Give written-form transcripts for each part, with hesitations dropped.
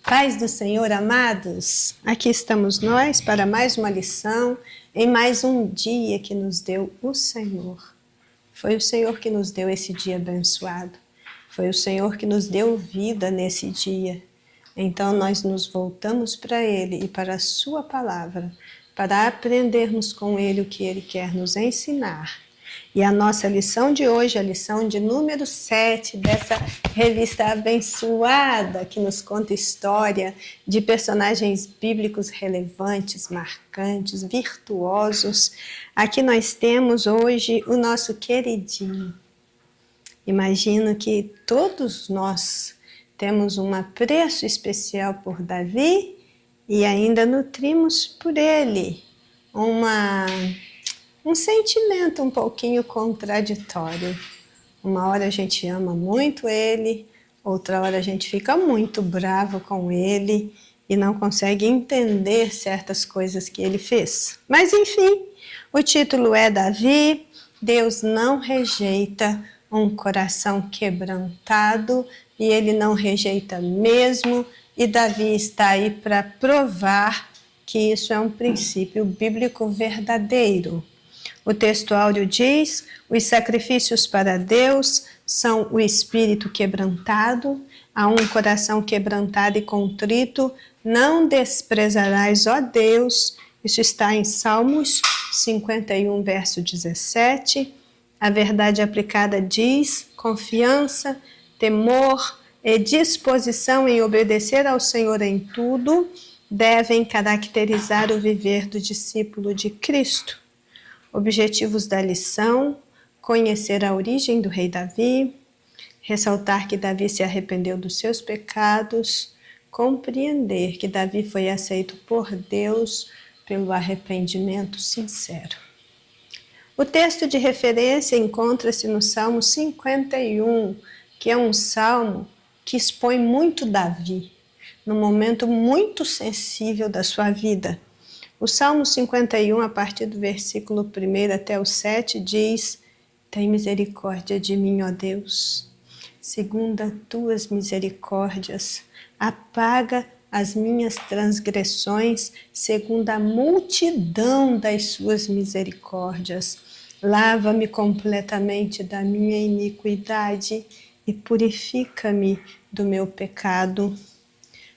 Paz do Senhor, amados, aqui estamos nós para mais uma lição, em mais um dia que nos deu o Senhor. Foi o Senhor que nos deu esse dia abençoado, foi o Senhor que nos deu vida nesse dia. Então nós nos voltamos para Ele e para a Sua Palavra, para aprendermos com Ele o que Ele quer nos ensinar. E a nossa lição de hoje, a lição de número 7 dessa revista abençoada que nos conta história de personagens bíblicos relevantes, marcantes, virtuosos. Aqui nós temos hoje o nosso queridinho. Imagino que todos nós temos um apreço especial por Davi e ainda nutrimos por ele um sentimento um pouquinho contraditório. Uma hora a gente ama muito ele, outra hora a gente fica muito bravo com ele e não consegue entender certas coisas que ele fez. Mas enfim, o título é Davi, Deus não rejeita um coração quebrantado e ele não rejeita mesmo, e Davi está aí para provar que isso é um princípio bíblico verdadeiro. O texto áureo diz: os sacrifícios para Deus são o espírito quebrantado, a um coração quebrantado e contrito não desprezarás, ó Deus. Isso está em Salmos 51, verso 17. A verdade aplicada diz: confiança, temor e disposição em obedecer ao Senhor em tudo devem caracterizar o viver do discípulo de Cristo. Objetivos da lição: conhecer a origem do rei Davi, ressaltar que Davi se arrependeu dos seus pecados, compreender que Davi foi aceito por Deus pelo arrependimento sincero. O texto de referência encontra-se no Salmo 51, que é um salmo que expõe muito Davi, num momento muito sensível da sua vida. O Salmo 51, a partir do versículo 1 até o 7, diz: tem misericórdia de mim, ó Deus, segundo as tuas misericórdias, apaga as minhas transgressões, segundo a multidão das suas misericórdias. Lava-me completamente da minha iniquidade e purifica-me do meu pecado.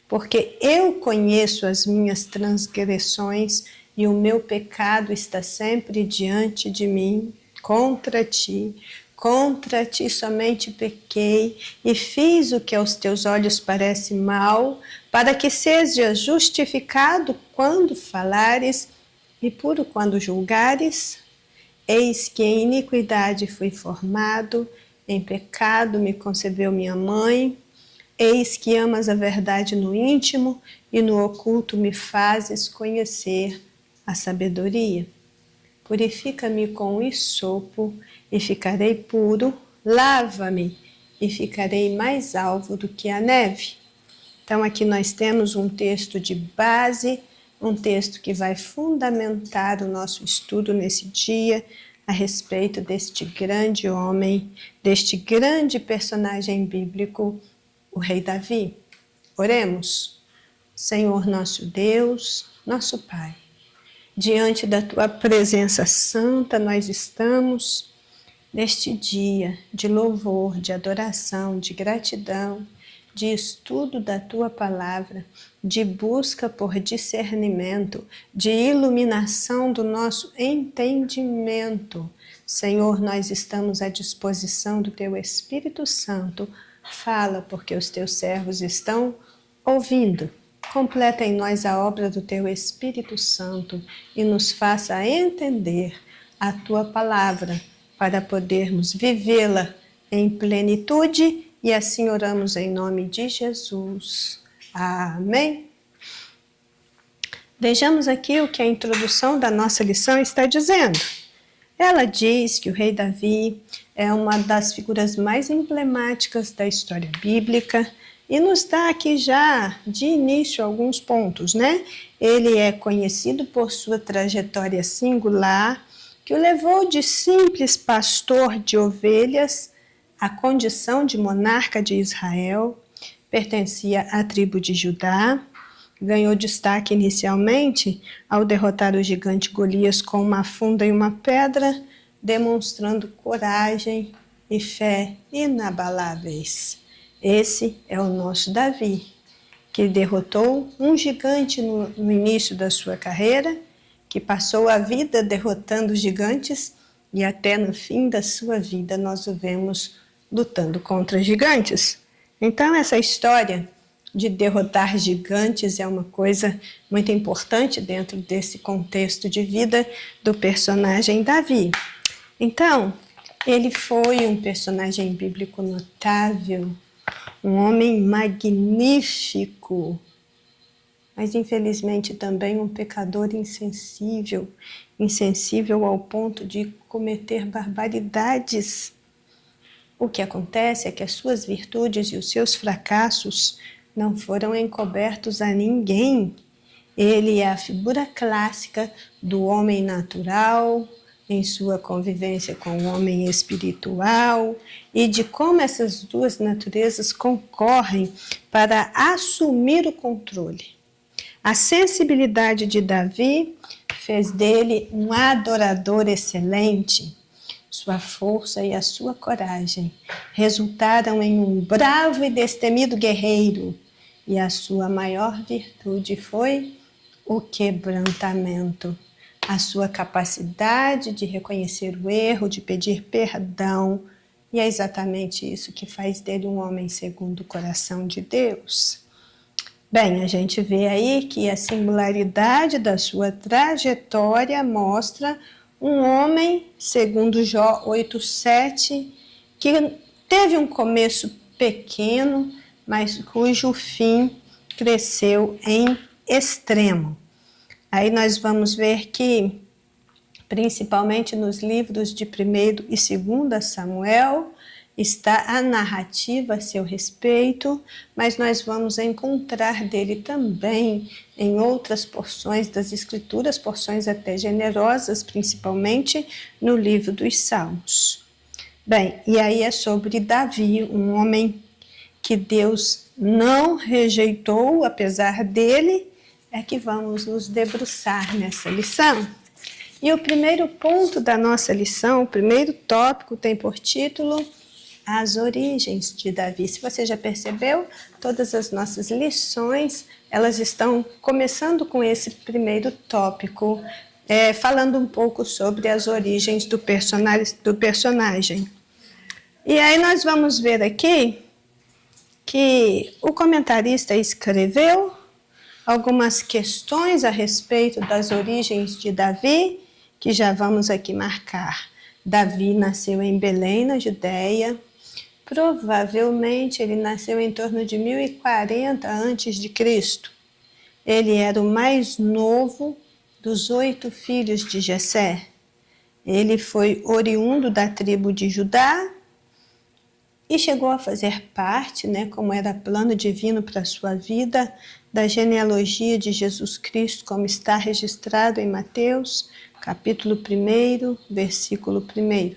Porque eu conheço as minhas transgressões e o meu pecado está sempre diante de mim. Contra ti somente pequei e fiz o que aos teus olhos parece mal, para que sejas justificado quando falares e puro quando julgares. Eis que em iniquidade fui formado, em pecado me concebeu minha mãe. Eis que amas a verdade no íntimo e no oculto me fazes conhecer a sabedoria. Purifica-me com o hisopo e ficarei puro, lava-me e ficarei mais alvo do que a neve. Então aqui nós temos um texto de base, um texto que vai fundamentar o nosso estudo nesse dia a respeito deste grande homem, deste grande personagem bíblico, o rei Davi. Oremos. Senhor nosso Deus, nosso Pai, diante da Tua presença santa nós estamos neste dia de louvor, de adoração, de gratidão, de estudo da Tua Palavra, de busca por discernimento, de iluminação do nosso entendimento. Senhor, nós estamos à disposição do Teu Espírito Santo. Fala, porque os Teus servos estão ouvindo. Completa em nós a obra do Teu Espírito Santo e nos faça entender a Tua Palavra para podermos vivê-la em plenitude, e assim oramos em nome de Jesus. Amém. Vejamos aqui o que a introdução da nossa lição está dizendo. Ela diz que o rei Davi é uma das figuras mais emblemáticas da história bíblica e nos dá aqui já de início alguns pontos, né? Ele é conhecido por sua trajetória singular, que o levou de simples pastor de ovelhas à condição de monarca de Israel, pertencia à tribo de Judá, ganhou destaque inicialmente ao derrotar o gigante Golias com uma funda e uma pedra, demonstrando coragem e fé inabaláveis. Esse é o nosso Davi, que derrotou um gigante no início da sua carreira, que passou a vida derrotando gigantes e até no fim da sua vida nós o vemos lutando contra gigantes. Então essa história de derrotar gigantes é uma coisa muito importante dentro desse contexto de vida do personagem Davi. Então, ele foi um personagem bíblico notável, um homem magnífico, mas infelizmente também um pecador insensível ao ponto de cometer barbaridades. O que acontece é que as suas virtudes e os seus fracassos não foram encobertos a ninguém. Ele é a figura clássica do homem natural, em sua convivência com o homem espiritual, e de como essas duas naturezas concorrem para assumir o controle. A sensibilidade de Davi fez dele um adorador excelente. Sua força e a sua coragem resultaram em um bravo e destemido guerreiro, e a sua maior virtude foi o quebrantamento, a sua capacidade de reconhecer o erro, de pedir perdão, e é exatamente isso que faz dele um homem segundo o coração de Deus. Bem, a gente vê aí que a singularidade da sua trajetória mostra um homem, segundo Jó 8,7, que teve um começo pequeno, mas cujo fim cresceu em extremo. Aí nós vamos ver que, principalmente nos livros de 1º e 2º Samuel, está a narrativa a seu respeito, mas nós vamos encontrar dele também em outras porções das Escrituras, porções até generosas, principalmente no livro dos Salmos. Bem, e aí é sobre Davi, um homem que Deus não rejeitou, apesar dele, é que vamos nos debruçar nessa lição. E o primeiro ponto da nossa lição, o primeiro tópico, tem por título As Origens de Davi. Se você já percebeu, todas as nossas lições, elas estão começando com esse primeiro tópico, falando um pouco sobre as origens do personagem. E aí nós vamos ver aqui que o comentarista escreveu algumas questões a respeito das origens de Davi, que já vamos aqui marcar. Davi nasceu em Belém, na Judéia. Provavelmente ele nasceu em torno de 1040 a.C. Ele era o mais novo dos 8 filhos de Jessé. Ele foi oriundo da tribo de Judá e chegou a fazer parte, como era plano divino para a sua vida, da genealogia de Jesus Cristo, como está registrado em Mateus, capítulo 1, versículo 1.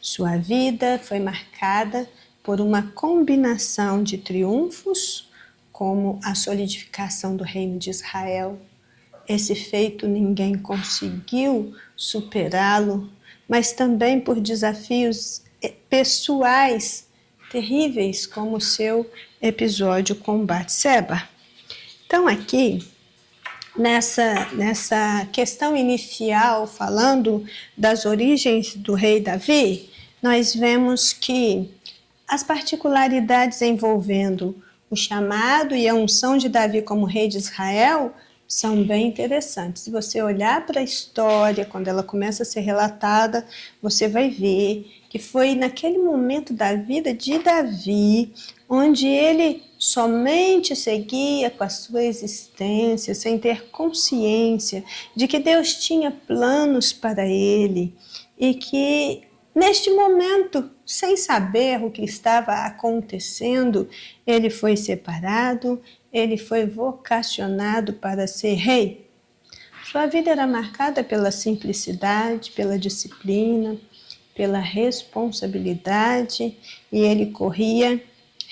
Sua vida foi marcada por uma combinação de triunfos, como a solidificação do reino de Israel. Esse feito ninguém conseguiu superá-lo, mas também por desafios pessoais terríveis, como o seu episódio com Batseba. Então aqui, nessa questão inicial, falando das origens do rei Davi, nós vemos que as particularidades envolvendo o chamado e a unção de Davi como rei de Israel são bem interessantes. Se você olhar para a história, quando ela começa a ser relatada, você vai ver que foi naquele momento da vida de Davi, onde ele somente seguia com a sua existência, sem ter consciência de que Deus tinha planos para ele e que, neste momento, sem saber o que estava acontecendo, ele foi separado, ele foi vocacionado para ser rei. Sua vida era marcada pela simplicidade, pela disciplina, pela responsabilidade, e ele corria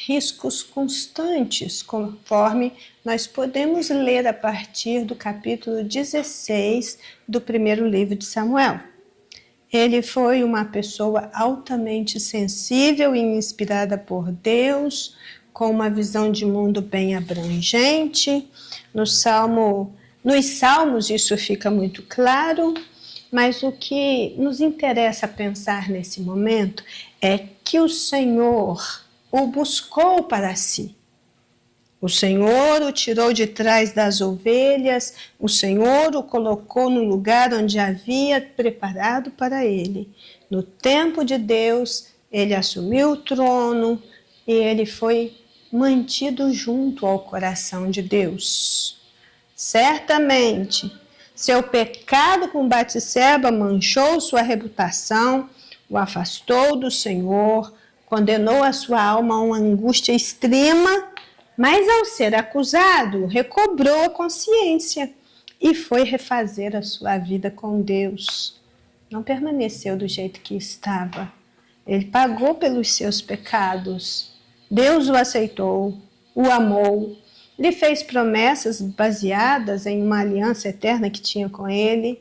riscos constantes, conforme nós podemos ler a partir do capítulo 16 do primeiro livro de Samuel. Ele foi uma pessoa altamente sensível e inspirada por Deus, com uma visão de mundo bem abrangente. Nos Salmos isso fica muito claro, mas o que nos interessa pensar nesse momento é que o Senhor o buscou para si. O Senhor o tirou de trás das ovelhas, o Senhor o colocou no lugar onde havia preparado para ele. No tempo de Deus, ele assumiu o trono e ele foi mantido junto ao coração de Deus. Certamente, seu pecado com Batseba manchou sua reputação, o afastou do Senhor, condenou a sua alma a uma angústia extrema, mas ao ser acusado, recobrou a consciência e foi refazer a sua vida com Deus. Não permaneceu do jeito que estava. Ele pagou pelos seus pecados. Deus o aceitou, o amou, lhe fez promessas baseadas em uma aliança eterna que tinha com ele.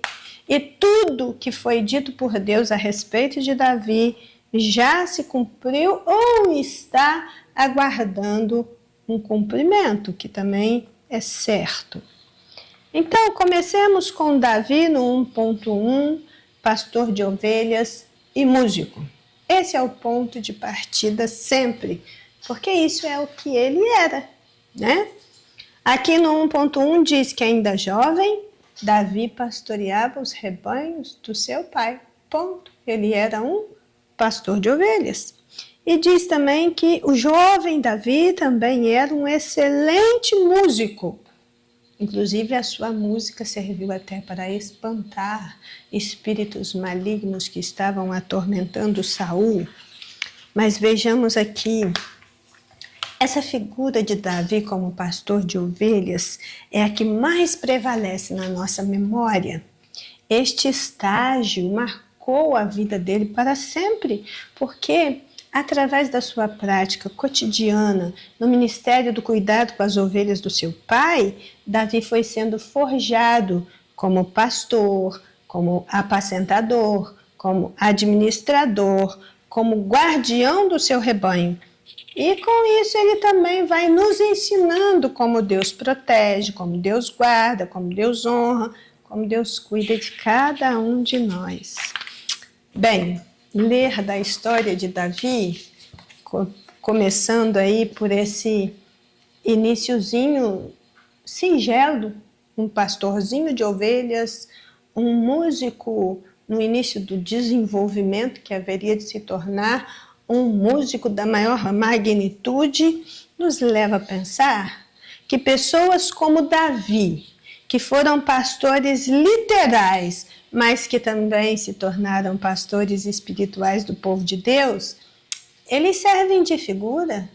E tudo que foi dito por Deus a respeito de Davi já se cumpriu ou está aguardando um cumprimento, que também é certo. Então, comecemos com Davi no 1.1, pastor de ovelhas e músico. Esse é o ponto de partida sempre, porque isso é o que ele era, né? Aqui no 1.1 diz que ainda jovem, Davi pastoreava os rebanhos do seu pai. Ponto. Ele era um pastor de ovelhas. E diz também que o jovem Davi também era um excelente músico. Inclusive, a sua música serviu até para espantar espíritos malignos que estavam atormentando Saul. Mas vejamos aqui, essa figura de Davi como pastor de ovelhas é a que mais prevalece na nossa memória. Este estágio marcou a vida dele para sempre, porque através da sua prática cotidiana no ministério do cuidado com as ovelhas do seu pai, Davi foi sendo forjado como pastor, como apacentador, como administrador, como guardião do seu rebanho. E com isso ele também vai nos ensinando como Deus protege, como Deus guarda, como Deus honra, como Deus cuida de cada um de nós. Bem, ler da história de Davi, começando aí por esse iniciozinho singelo, um pastorzinho de ovelhas, um músico no início do desenvolvimento que haveria de se tornar um músico da maior magnitude, nos leva a pensar que pessoas como Davi, que foram pastores literais, mas que também se tornaram pastores espirituais do povo de Deus, eles servem de figura,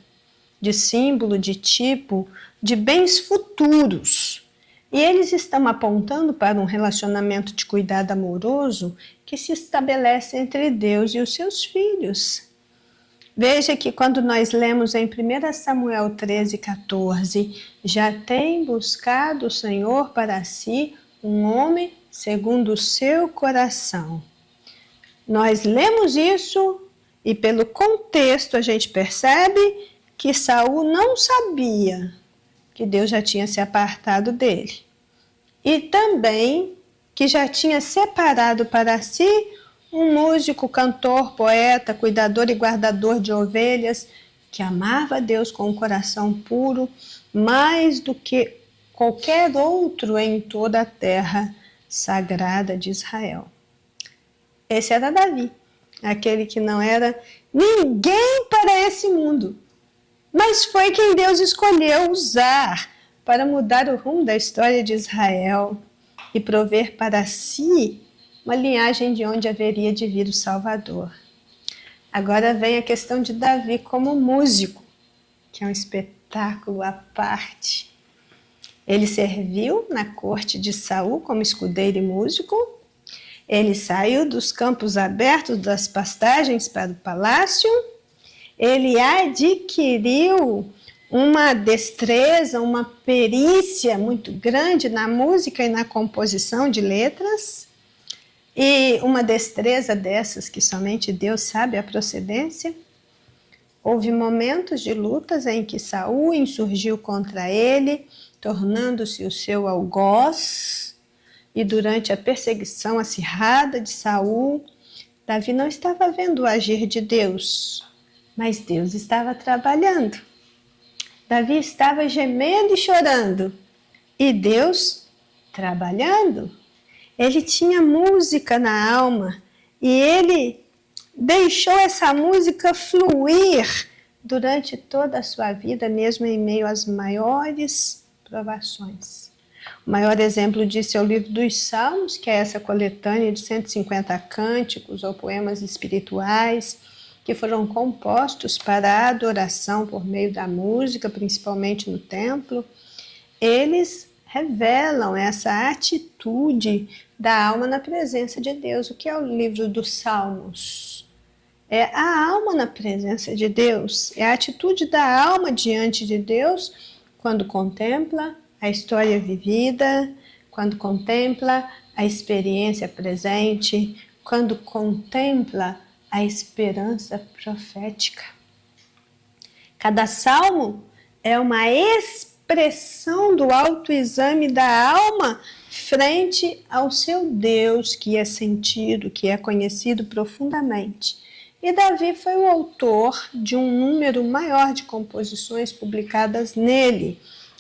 de símbolo, de tipo, de bens futuros. E eles estão apontando para um relacionamento de cuidado amoroso que se estabelece entre Deus e os seus filhos. Veja que quando nós lemos em 1 Samuel 13:14, já tem buscado o Senhor para si um homem segundo o seu coração. Nós lemos isso e pelo contexto a gente percebe que Saul não sabia que Deus já tinha se apartado dele. E também que já tinha separado para si um músico, cantor, poeta, cuidador e guardador de ovelhas, que amava a Deus com um coração puro, mais do que qualquer outro em toda a terra sagrada de Israel. Esse era Davi, aquele que não era ninguém para esse mundo, mas foi quem Deus escolheu usar para mudar o rumo da história de Israel e prover para si uma linhagem de onde haveria de vir o Salvador. Agora vem a questão de Davi como músico, que é um espetáculo à parte. Ele serviu na corte de Saul como escudeiro e músico. Ele saiu dos campos abertos das pastagens para o palácio. ele adquiriu uma destreza, uma perícia muito grande na música e na composição de letras, e uma destreza dessas que somente Deus sabe a procedência. Houve momentos de lutas em que Saul insurgiu contra ele, tornando-se o seu algoz, e durante a perseguição acirrada de Saul, Davi não estava vendo o agir de Deus, mas Deus estava trabalhando. Davi estava gemendo e chorando, e Deus trabalhando. Ele tinha música na alma, e ele deixou essa música fluir durante toda a sua vida, mesmo em meio às maiores provações. O maior exemplo disso é o livro dos Salmos, que é essa coletânea de 150 cânticos ou poemas espirituais que foram compostos para a adoração por meio da música, principalmente no templo. Eles revelam essa atitude da alma na presença de Deus. O que é o livro dos Salmos? É a alma na presença de Deus, é a atitude da alma diante de Deus quando contempla a história vivida, quando contempla a experiência presente, quando contempla a esperança profética. Cada salmo é uma expressão do autoexame da alma frente ao seu Deus, que é sentido, que é conhecido profundamente. E Davi foi o autor de um número maior de composições publicadas nele.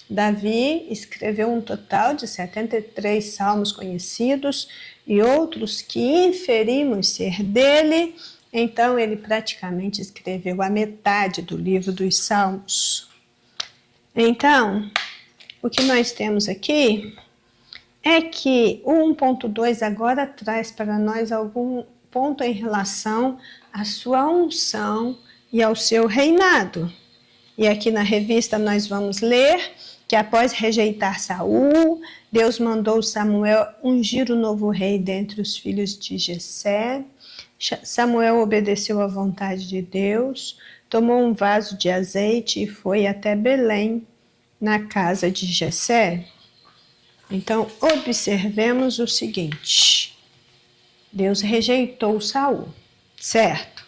Davi escreveu um total de 73 salmos conhecidos e outros que inferimos ser dele. Então, ele praticamente escreveu a metade do livro dos Salmos. Então, o que nós temos aqui é que o 1.2 agora traz para nós algum ponto em relação à sua unção e ao seu reinado. E aqui na revista nós vamos ler que após rejeitar Saul, Deus mandou Samuel ungir o novo rei dentre os filhos de Jessé. Samuel obedeceu à vontade de Deus, tomou um vaso de azeite e foi até Belém, na casa de Jessé. Então, observemos o seguinte: Deus rejeitou Saul, certo?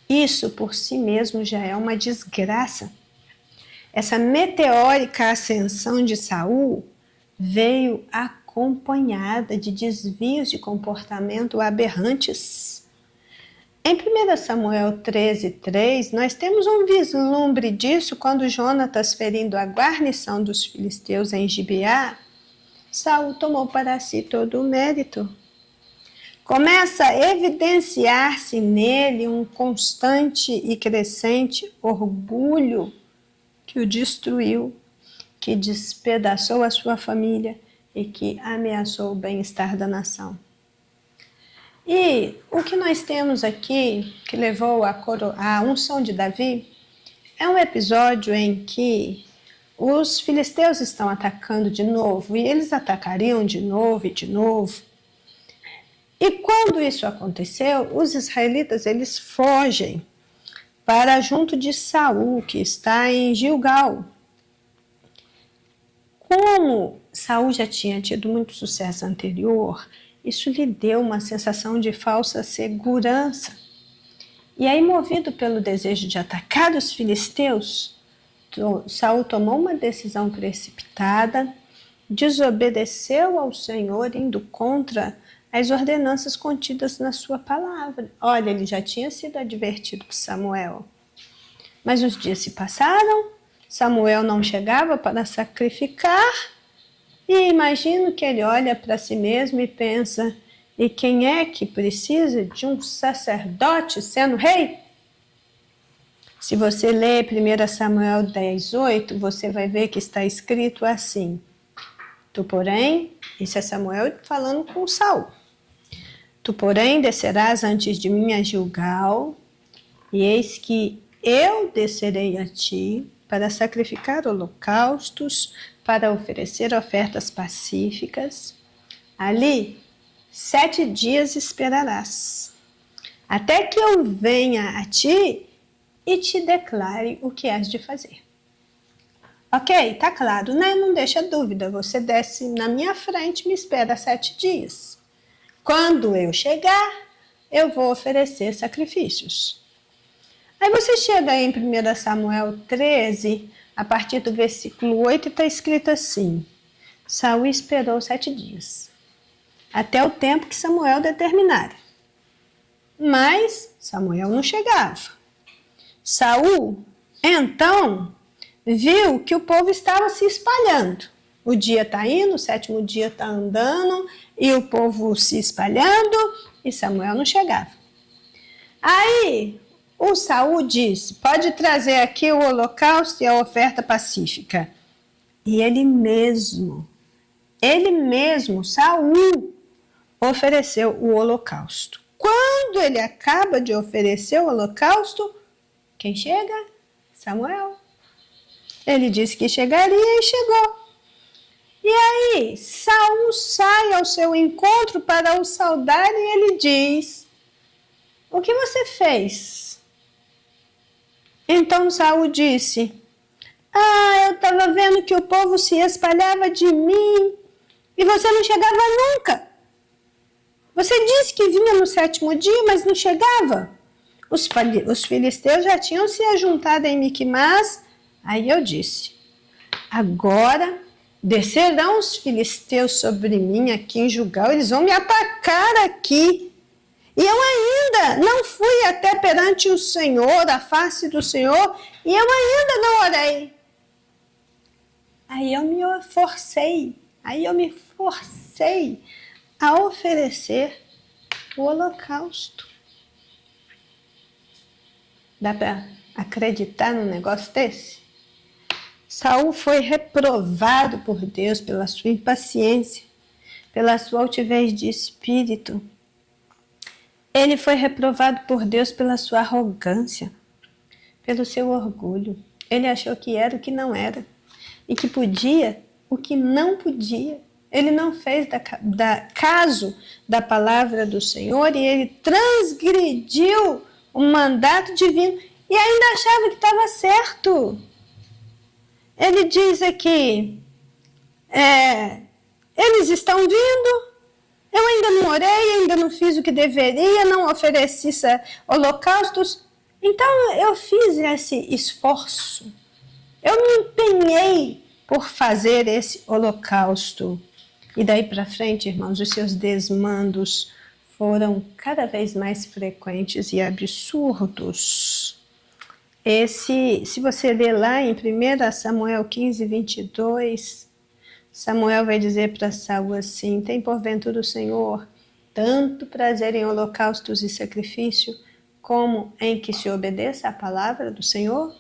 Isso por si mesmo já é uma desgraça. Essa meteórica ascensão de Saul veio acompanhada de desvios de comportamento aberrantes. Em 1 Samuel 13:3, nós temos um vislumbre disso quando Jonatas, ferindo a guarnição dos filisteus em Gibeá, Saul tomou para si todo o mérito. Começa a evidenciar-se nele um constante e crescente orgulho que o destruiu, que despedaçou a sua família e que ameaçou o bem-estar da nação. E o que nós temos aqui, que levou à unção de Davi, é um episódio em que os filisteus estão atacando de novo, e eles atacariam de novo e de novo. E quando isso aconteceu, os israelitas eles fogem para junto de Saul, que está em Gilgal. Como Saul já tinha tido muito sucesso anterior, isso lhe deu uma sensação de falsa segurança. E aí, movido pelo desejo de atacar os filisteus, Saul tomou uma decisão precipitada, desobedeceu ao Senhor, indo contra as ordenanças contidas na sua palavra. Olha, ele já tinha sido advertido por Samuel. Mas os dias se passaram, Samuel não chegava para sacrificar, e imagino que ele olha para si mesmo e pensa: e quem é que precisa de um sacerdote sendo rei? Se você ler 1 Samuel 10:8, você vai ver que está escrito assim: Tu, porém, isso é Samuel falando com Saul, tu, porém, descerás antes de mim a Gilgal, e eis que eu descerei a ti para sacrificar holocaustos, para oferecer ofertas pacíficas. Ali 7 dias esperarás, até que eu venha a ti e te declare o que has de fazer. Ok? Tá claro, né? Não deixa dúvida. Você desce na minha frente e me espera 7 dias. Quando eu chegar, eu vou oferecer sacrifícios. Aí você chega aí em 1 Samuel 13, a partir do versículo 8, está escrito assim: Saul esperou 7 dias, até o tempo que Samuel determinara. Mas Samuel não chegava. Saul, então, viu que o povo estava se espalhando. O dia está indo, o 7º dia está andando, e o povo se espalhando, e Samuel não chegava. Aí, o Saul disse, pode trazer aqui o holocausto e a oferta pacífica. E ele mesmo, Saul, ofereceu o holocausto. Quando ele acaba de oferecer o holocausto, quem chega? Samuel. Ele disse que chegaria e chegou. E aí, Saul sai ao seu encontro para o saudar e ele diz, o que você fez? Então Saul disse, eu estava vendo que o povo se espalhava de mim e você não chegava nunca. Você disse que vinha no 7º dia, mas não chegava. Os filisteus já tinham se ajuntado em Miquimás. Aí eu disse, agora descerão os filisteus sobre mim aqui em Gilgal, eles vão me atacar aqui. E eu ainda não fui até perante o Senhor, a face do Senhor, e eu ainda não orei. Aí eu me forcei a oferecer o holocausto. Dá para acreditar num negócio desse? Saul foi reprovado por Deus pela sua impaciência, pela sua altivez de espírito. Ele foi reprovado por Deus pela sua arrogância, pelo seu orgulho. Ele achou que era o que não era e que podia o que não podia. Ele não fez caso da palavra do Senhor e ele transgrediu o mandato divino e ainda achava que estava certo. Ele diz aqui, eles estão vindo, eu ainda não orei, ainda não fiz o que deveria, não ofereci holocaustos. Então eu fiz esse esforço, eu me empenhei por fazer esse holocausto. E daí para frente, irmãos, os seus desmandos foram cada vez mais frequentes e absurdos. Se você ler lá em 1 Samuel 15, 22, Samuel vai dizer para Saul assim, tem porventura o Senhor tanto prazer em holocaustos e sacrifício, como em que se obedeça à palavra do Senhor?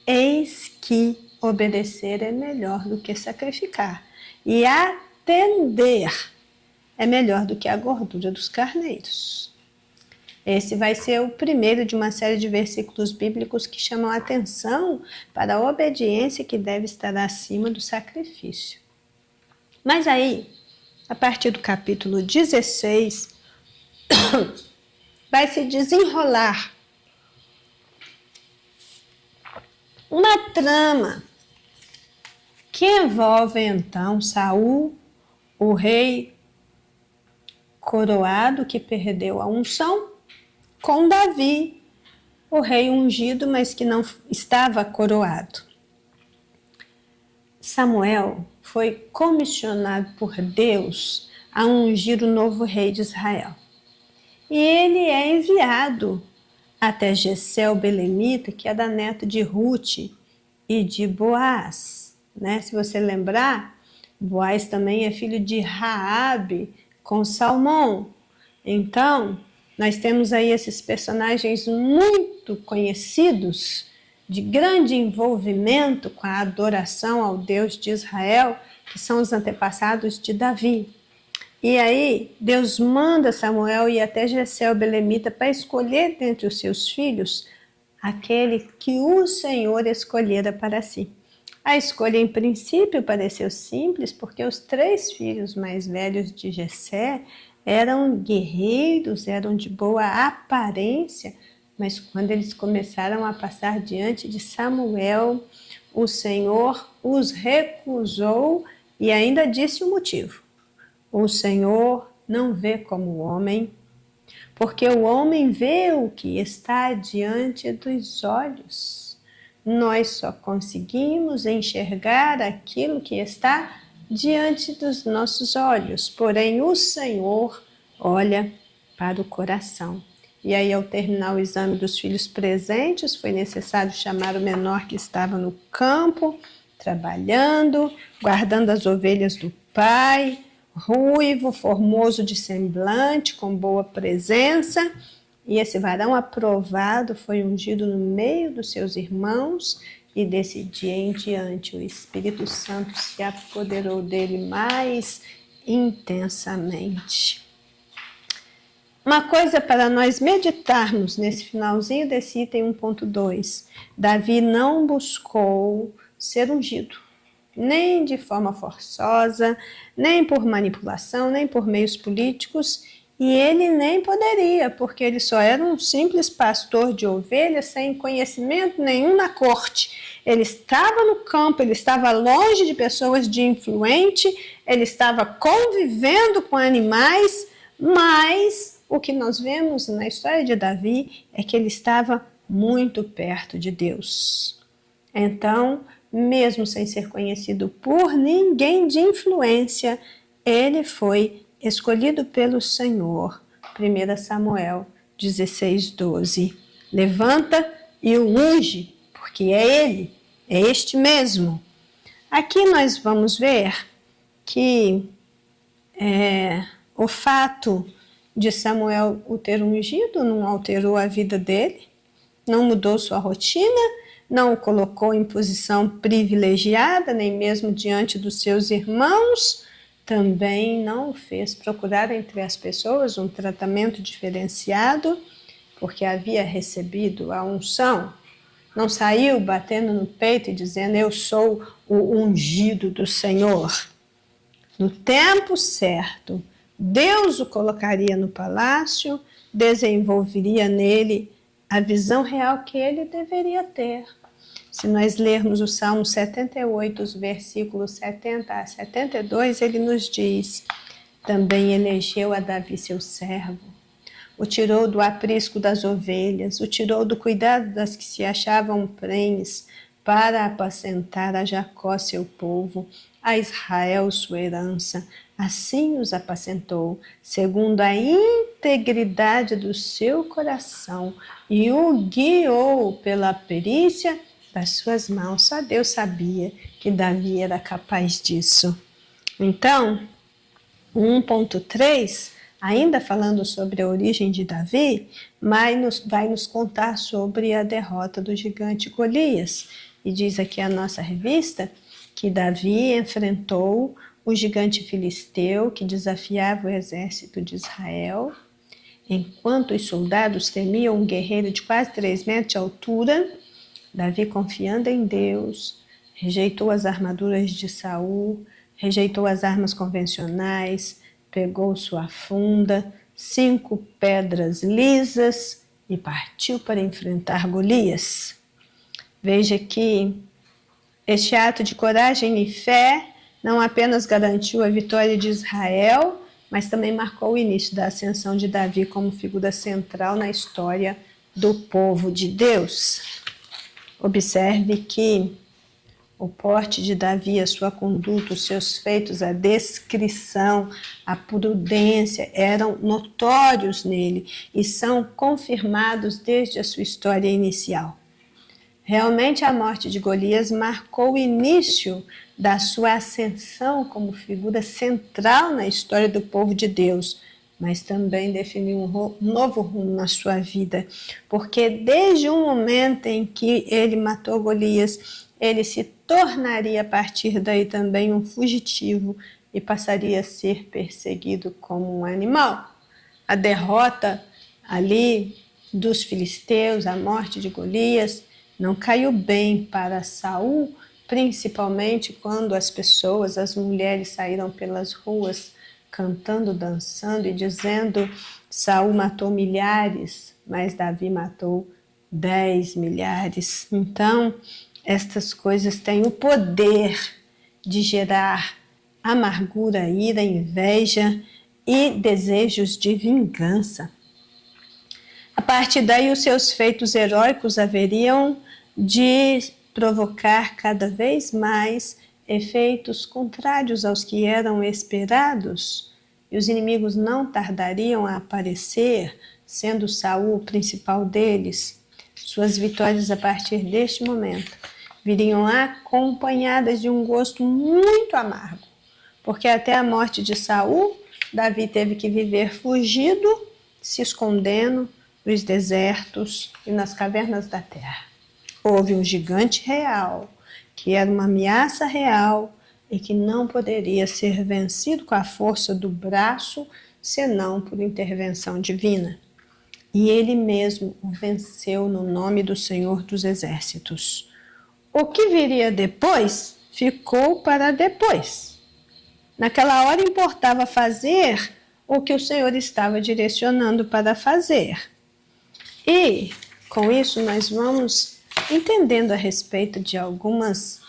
Eis que obedecer é melhor do que sacrificar, e atender é melhor do que a gordura dos carneiros. Esse vai ser o primeiro de uma série de versículos bíblicos que chamam a atenção para a obediência que deve estar acima do sacrifício. Mas aí, a partir do capítulo 16, vai se desenrolar uma trama que envolve então Saul, o rei coroado que perdeu a unção, com Davi, o rei ungido, mas que não estava coroado. Samuel foi comissionado por Deus a ungir o novo rei de Israel. E ele é enviado até Jessé o belemita, que era neto de Rute e de Boaz. Se você lembrar, Boaz também é filho de Raabe com Salmão. Então, nós temos aí esses personagens muito conhecidos, de grande envolvimento com a adoração ao Deus de Israel, que são os antepassados de Davi. E aí, Deus manda Samuel ir até Jessé o belemita para escolher dentre os seus filhos aquele que o Senhor escolhera para si. A escolha, em princípio, pareceu simples, porque os 3 filhos mais velhos de Jessé eram guerreiros, eram de boa aparência, Mas quando eles começaram a passar diante de Samuel, o Senhor os recusou e ainda disse o motivo. O Senhor não vê como o homem, porque o homem vê o que está diante dos olhos. Nós só conseguimos enxergar aquilo que está diante dos nossos olhos, porém o Senhor olha para o coração. E aí, ao terminar o exame dos filhos presentes, foi necessário chamar o menor que estava no campo, trabalhando, guardando as ovelhas do pai, ruivo, formoso de semblante, com boa presença. E esse varão aprovado foi ungido no meio dos seus irmãos, e desse dia em diante o Espírito Santo se apoderou dele mais intensamente. Uma coisa para nós meditarmos nesse finalzinho desse item 1.2. Davi não buscou ser ungido, nem de forma forçosa, nem por manipulação, nem por meios políticos, e ele nem poderia, porque ele só era um simples pastor de ovelhas sem conhecimento nenhum na corte. Ele estava no campo, ele estava longe de pessoas de influente, ele estava convivendo com animais, mas o que nós vemos na história de Davi é que ele estava muito perto de Deus. Então, mesmo sem ser conhecido por ninguém de influência, ele foi escolhido pelo Senhor. 1 Samuel 16:12. Levanta e o unge, porque é ele, é este mesmo. Aqui nós vamos ver que o fato de Samuel o ter ungido não alterou a vida dele, não mudou sua rotina, não o colocou em posição privilegiada, nem mesmo diante dos seus irmãos, também não o fez procurar entre as pessoas um tratamento diferenciado, porque havia recebido a unção. Não saiu batendo no peito e dizendo: eu sou o ungido do Senhor. No tempo certo, Deus o colocaria no palácio, desenvolveria nele a visão real que ele deveria ter. Se nós lermos o Salmo 78, os versículos 70 a 72, ele nos diz: também elegeu a Davi seu servo, o tirou do aprisco das ovelhas, o tirou do cuidado das que se achavam prenhes, para apacentar a Jacó seu povo, a Israel sua herança. Assim os apacentou, segundo a integridade do seu coração, e o guiou pela perícia das suas mãos. Só Deus sabia que Davi era capaz disso. Então, 1.3, ainda falando sobre a origem de Davi, mas vai nos contar sobre a derrota do gigante Golias. E diz aqui a nossa revista que Davi enfrentou o gigante filisteu que desafiava o exército de Israel. Enquanto os soldados temiam um guerreiro de quase 3 metros de altura, Davi, confiando em Deus, rejeitou as armaduras de Saul, rejeitou as armas convencionais, pegou sua funda, 5 pedras lisas e partiu para enfrentar Golias. Veja que este ato de coragem e fé não apenas garantiu a vitória de Israel, mas também marcou o início da ascensão de Davi como figura central na história do povo de Deus. Observe que o porte de Davi, a sua conduta, os seus feitos, a descrição, a prudência eram notórios nele e são confirmados desde a sua história inicial. Realmente a morte de Golias marcou o início da sua ascensão como figura central na história do povo de Deus, mas também definiu um novo rumo na sua vida, porque desde o momento em que ele matou Golias, ele se tornaria a partir daí também um fugitivo e passaria a ser perseguido como um animal. A derrota ali dos filisteus, a morte de Golias, não caiu bem para Saul, principalmente quando as pessoas, as mulheres saíram pelas ruas cantando, dançando e dizendo Saul matou milhares, mas Davi matou 10 milhares. Então, estas coisas têm o poder de gerar amargura, ira, inveja e desejos de vingança. A partir daí, os seus feitos heróicos haveriam de provocar cada vez mais efeitos contrários aos que eram esperados, e os inimigos não tardariam a aparecer, sendo Saul o principal deles. Suas vitórias a partir deste momento viriam acompanhadas de um gosto muito amargo, porque até a morte de Saul, Davi teve que viver fugido, se escondendo nos desertos e nas cavernas da terra. Houve um gigante real, que era uma ameaça real e que não poderia ser vencido com a força do braço, senão por intervenção divina. E ele mesmo o venceu no nome do Senhor dos Exércitos. O que viria depois, ficou para depois. Naquela hora importava fazer o que o Senhor estava direcionando para fazer. E, com isso, nós vamos entendendo a respeito de algumas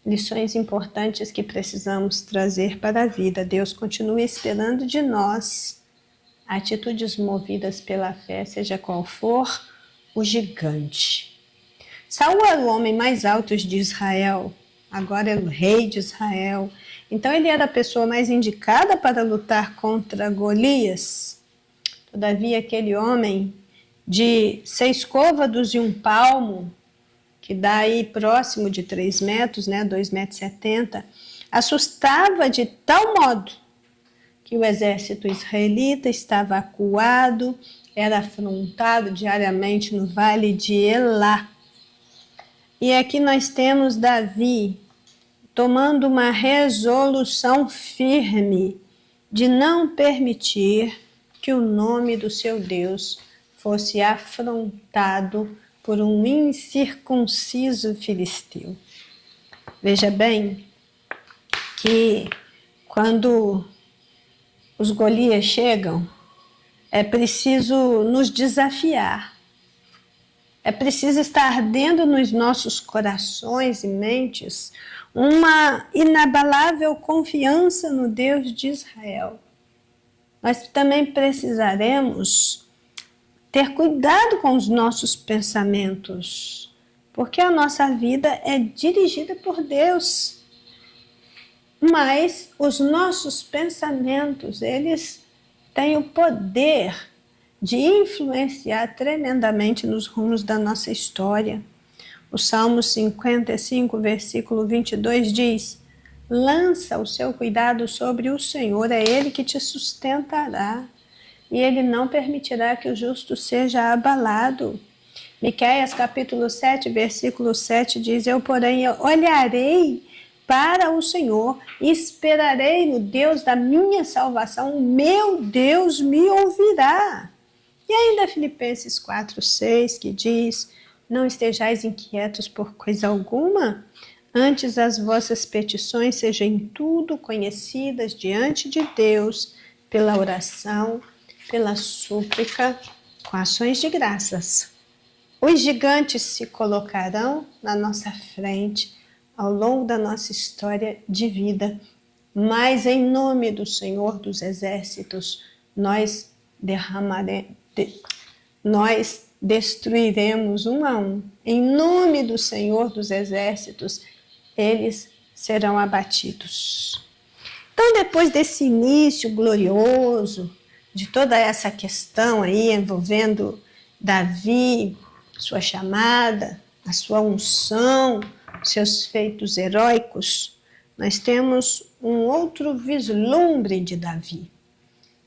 lições importantes que precisamos trazer para a vida. Deus continua esperando de nós atitudes movidas pela fé, seja qual for o gigante. Saul era o homem mais alto de Israel, agora é o rei de Israel. Então ele era a pessoa mais indicada para lutar contra Golias. Todavia, aquele homem de 6 côvados e 1 palmo, que dá aí próximo de 3 metros, 2,70 metros, assustava de tal modo que o exército israelita estava acuado, era afrontado diariamente no vale de Elá. E aqui nós temos Davi tomando uma resolução firme de não permitir que o nome do seu Deus fosse afrontado por um incircunciso filisteu. Veja bem que quando os Golias chegam, é preciso nos desafiar. É preciso estar ardendo nos nossos corações e mentes uma inabalável confiança no Deus de Israel. Nós também precisaremos ter cuidado com os nossos pensamentos, porque a nossa vida é dirigida por Deus. Mas os nossos pensamentos, eles têm o poder de influenciar tremendamente nos rumos da nossa história. O Salmo 55, versículo 22 diz: lança o seu cuidado sobre o Senhor, é Ele que te sustentará, e Ele não permitirá que o justo seja abalado. Miqueias capítulo 7, versículo 7 diz: eu, porém, olharei para o Senhor e esperarei no Deus da minha salvação, o meu Deus me ouvirá. E ainda Filipenses 4:6, que diz: não estejais inquietos por coisa alguma, antes as vossas petições sejam em tudo conhecidas diante de Deus, pela oração, pela súplica, com ações de graças. Os gigantes se colocarão na nossa frente ao longo da nossa história de vida, mas em nome do Senhor dos Exércitos, nós destruiremos um a um. Em nome do Senhor dos Exércitos, eles serão abatidos. Então, depois desse início glorioso, de toda essa questão aí envolvendo Davi, sua chamada, a sua unção, seus feitos heróicos, nós temos um outro vislumbre de Davi.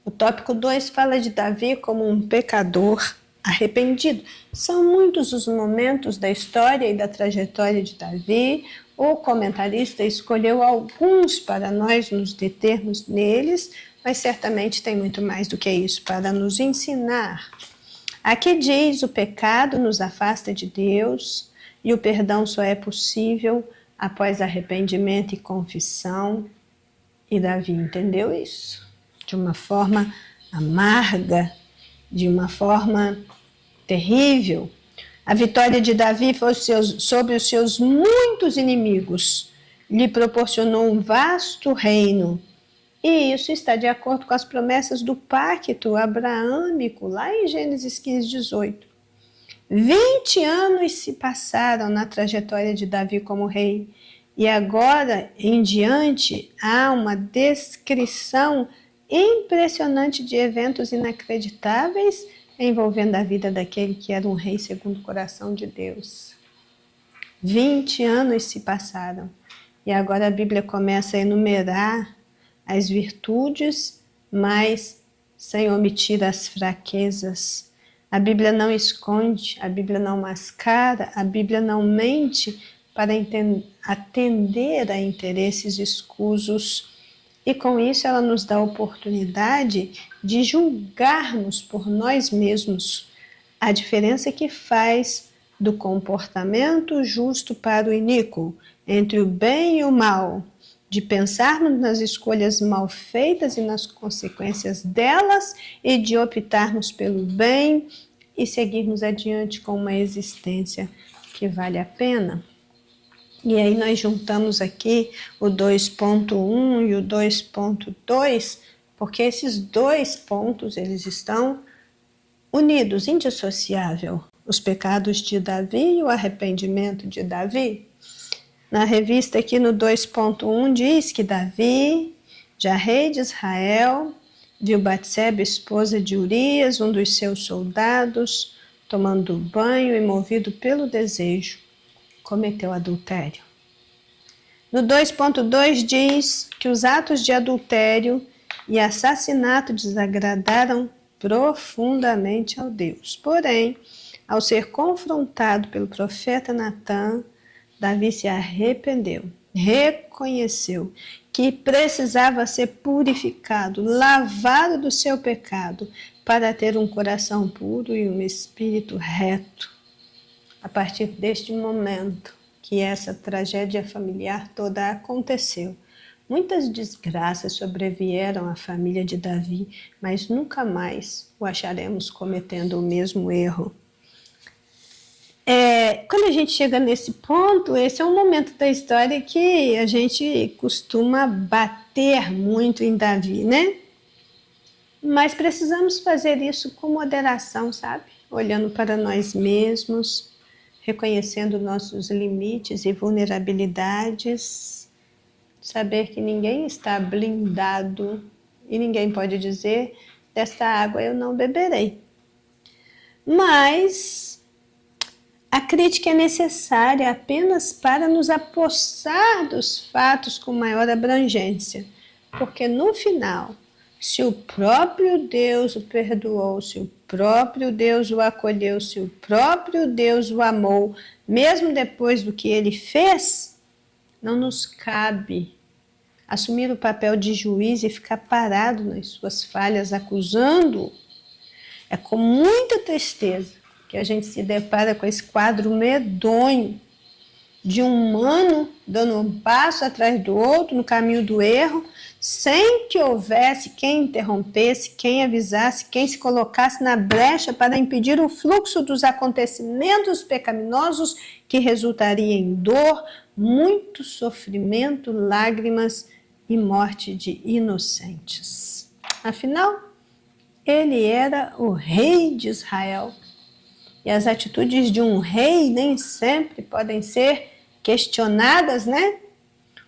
O tópico 2 fala de Davi como um pecador arrependido. São muitos os momentos da história e da trajetória de Davi. O comentarista escolheu alguns para nós nos determos neles, mas certamente tem muito mais do que isso para nos ensinar. Aqui diz: o pecado nos afasta de Deus e o perdão só é possível após arrependimento e confissão. E Davi entendeu isso de uma forma amarga de uma forma terrível. A vitória de Davi foi sobre os seus muitos inimigos, lhe proporcionou um vasto reino. E isso está de acordo com as promessas do pacto abraâmico, lá em Gênesis 15, 18. 20 anos se passaram na trajetória de Davi como rei, e agora em diante há uma descrição impressionante de eventos inacreditáveis envolvendo a vida daquele que era um rei segundo o coração de Deus. 20 anos se passaram, e agora a Bíblia começa a enumerar as virtudes, mas sem omitir as fraquezas. A Bíblia não esconde, a Bíblia não mascara, a Bíblia não mente para atender a interesses escusos. E com isso ela nos dá a oportunidade de julgarmos por nós mesmos a diferença que faz do comportamento justo para o iníquo, entre o bem e o mal, de pensarmos nas escolhas mal feitas e nas consequências delas e de optarmos pelo bem e seguirmos adiante com uma existência que vale a pena. E aí nós juntamos aqui o 2.1 e o 2.2, porque esses dois pontos eles estão unidos, indissociável. Os pecados de Davi e o arrependimento de Davi. Na revista aqui no 2.1 diz que Davi, já rei de Israel, viu Batseba, esposa de Urias, um dos seus soldados, tomando banho e movido pelo desejo, cometeu adultério. No 2.2 diz que os atos de adultério e assassinato desagradaram profundamente ao Deus. Porém, ao ser confrontado pelo profeta Natã, Davi se arrependeu, reconheceu que precisava ser purificado, lavado do seu pecado, para ter um coração puro e um espírito reto. A partir deste momento que essa tragédia familiar toda aconteceu, muitas desgraças sobrevieram à família de Davi, mas nunca mais o acharemos cometendo o mesmo erro. Quando a gente chega nesse ponto, esse é um momento da história que a gente costuma bater muito em Davi, né? Mas precisamos fazer isso com moderação, sabe? Olhando para nós mesmos, reconhecendo nossos limites e vulnerabilidades, saber que ninguém está blindado e ninguém pode dizer, desta água eu não beberei. Mas a crítica é necessária apenas para nos apossar dos fatos com maior abrangência, porque no final, se o próprio Deus o perdoou, se o próprio Deus o acolheu, se o próprio Deus o amou, mesmo depois do que ele fez, não nos cabe assumir o papel de juiz e ficar parado nas suas falhas, acusando-o. É com muita tristeza que a gente se depara com esse quadro medonho de um humano dando um passo atrás do outro no caminho do erro, sem que houvesse quem interrompesse, quem avisasse, quem se colocasse na brecha para impedir o fluxo dos acontecimentos pecaminosos que resultaria em dor, muito sofrimento, lágrimas e morte de inocentes. Afinal, ele era o rei de Israel. E as atitudes de um rei nem sempre podem ser questionadas, né?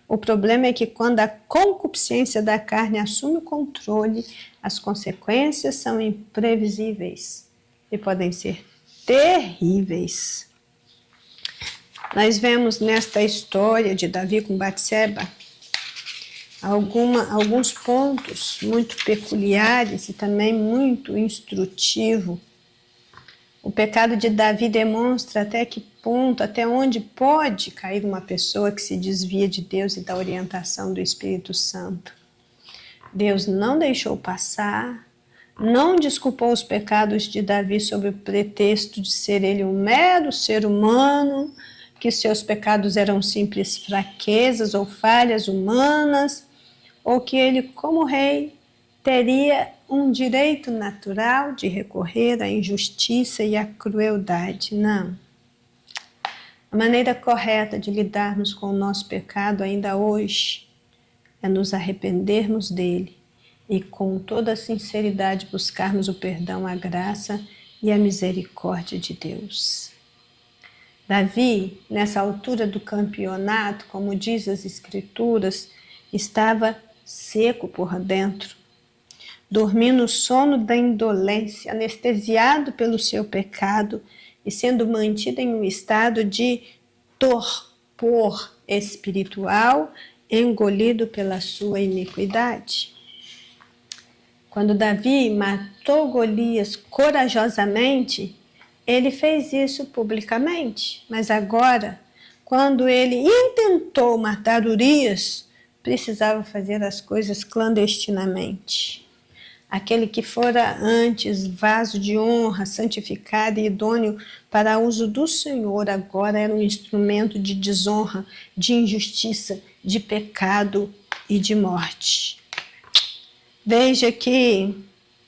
O problema é que quando a concupiscência da carne assume o controle, as consequências são imprevisíveis e podem ser terríveis. Nós vemos nesta história de Davi com Batseba alguns pontos muito peculiares e também muito instrutivo. O pecado de Davi demonstra até que ponto, até onde pode cair uma pessoa que se desvia de Deus e da orientação do Espírito Santo. Deus não deixou passar, não desculpou os pecados de Davi sob o pretexto de ser ele um mero ser humano, que seus pecados eram simples fraquezas ou falhas humanas, ou que ele, como rei, teria um direito natural de recorrer à injustiça e à crueldade. Não. A maneira correta de lidarmos com o nosso pecado ainda hoje é nos arrependermos dele e com toda a sinceridade buscarmos o perdão, a graça e a misericórdia de Deus. Davi, nessa altura do campeonato, como diz as Escrituras, estava seco por dentro, dormindo o sono da indolência, anestesiado pelo seu pecado e sendo mantido em um estado de torpor espiritual, engolido pela sua iniquidade. Quando Davi matou Golias corajosamente, ele fez isso publicamente, mas agora, quando ele intentou matar Urias, precisava fazer as coisas clandestinamente. Aquele que fora antes vaso de honra, santificado e idôneo para uso do Senhor, agora era um instrumento de desonra, de injustiça, de pecado e de morte. Veja que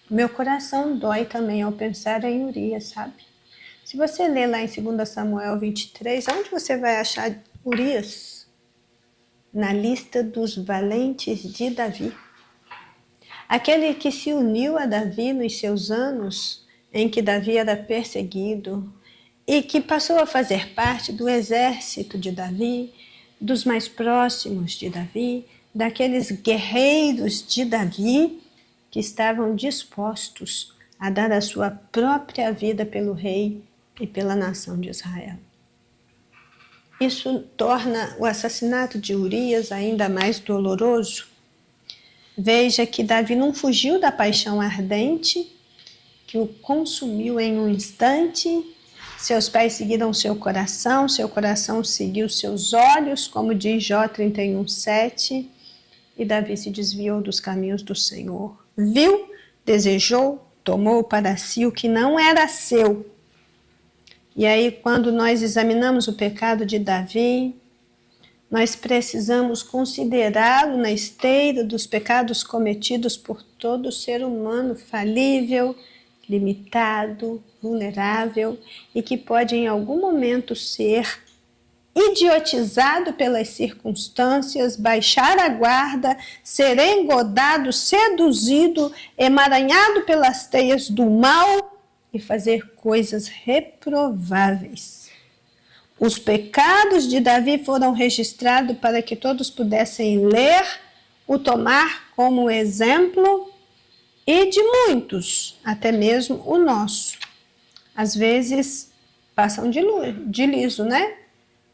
meu coração dói também ao pensar em Urias, sabe? Se você ler lá em 2 Samuel 23, onde você vai achar Urias? Na lista dos valentes de Davi. Aquele que se uniu a Davi nos seus anos em que Davi era perseguido e que passou a fazer parte do exército de Davi, dos mais próximos de Davi, daqueles guerreiros de Davi que estavam dispostos a dar a sua própria vida pelo rei e pela nação de Israel. Isso torna o assassinato de Urias ainda mais doloroso. Veja que Davi não fugiu da paixão ardente, que o consumiu em um instante. Seus pés seguiram seu coração seguiu seus olhos, como diz Jó 31:7, e Davi se desviou dos caminhos do Senhor. Viu, desejou, tomou para si o que não era seu. E aí, quando nós examinamos o pecado de Davi, nós precisamos considerá-lo na esteira dos pecados cometidos por todo ser humano falível, limitado, vulnerável e que pode em algum momento ser idiotizado pelas circunstâncias, baixar a guarda, ser engodado, seduzido, emaranhado pelas teias do mal e fazer coisas reprováveis. Os pecados de Davi foram registrados para que todos pudessem ler, o tomar como exemplo, e de muitos, até mesmo o nosso. Às vezes passam de liso, né?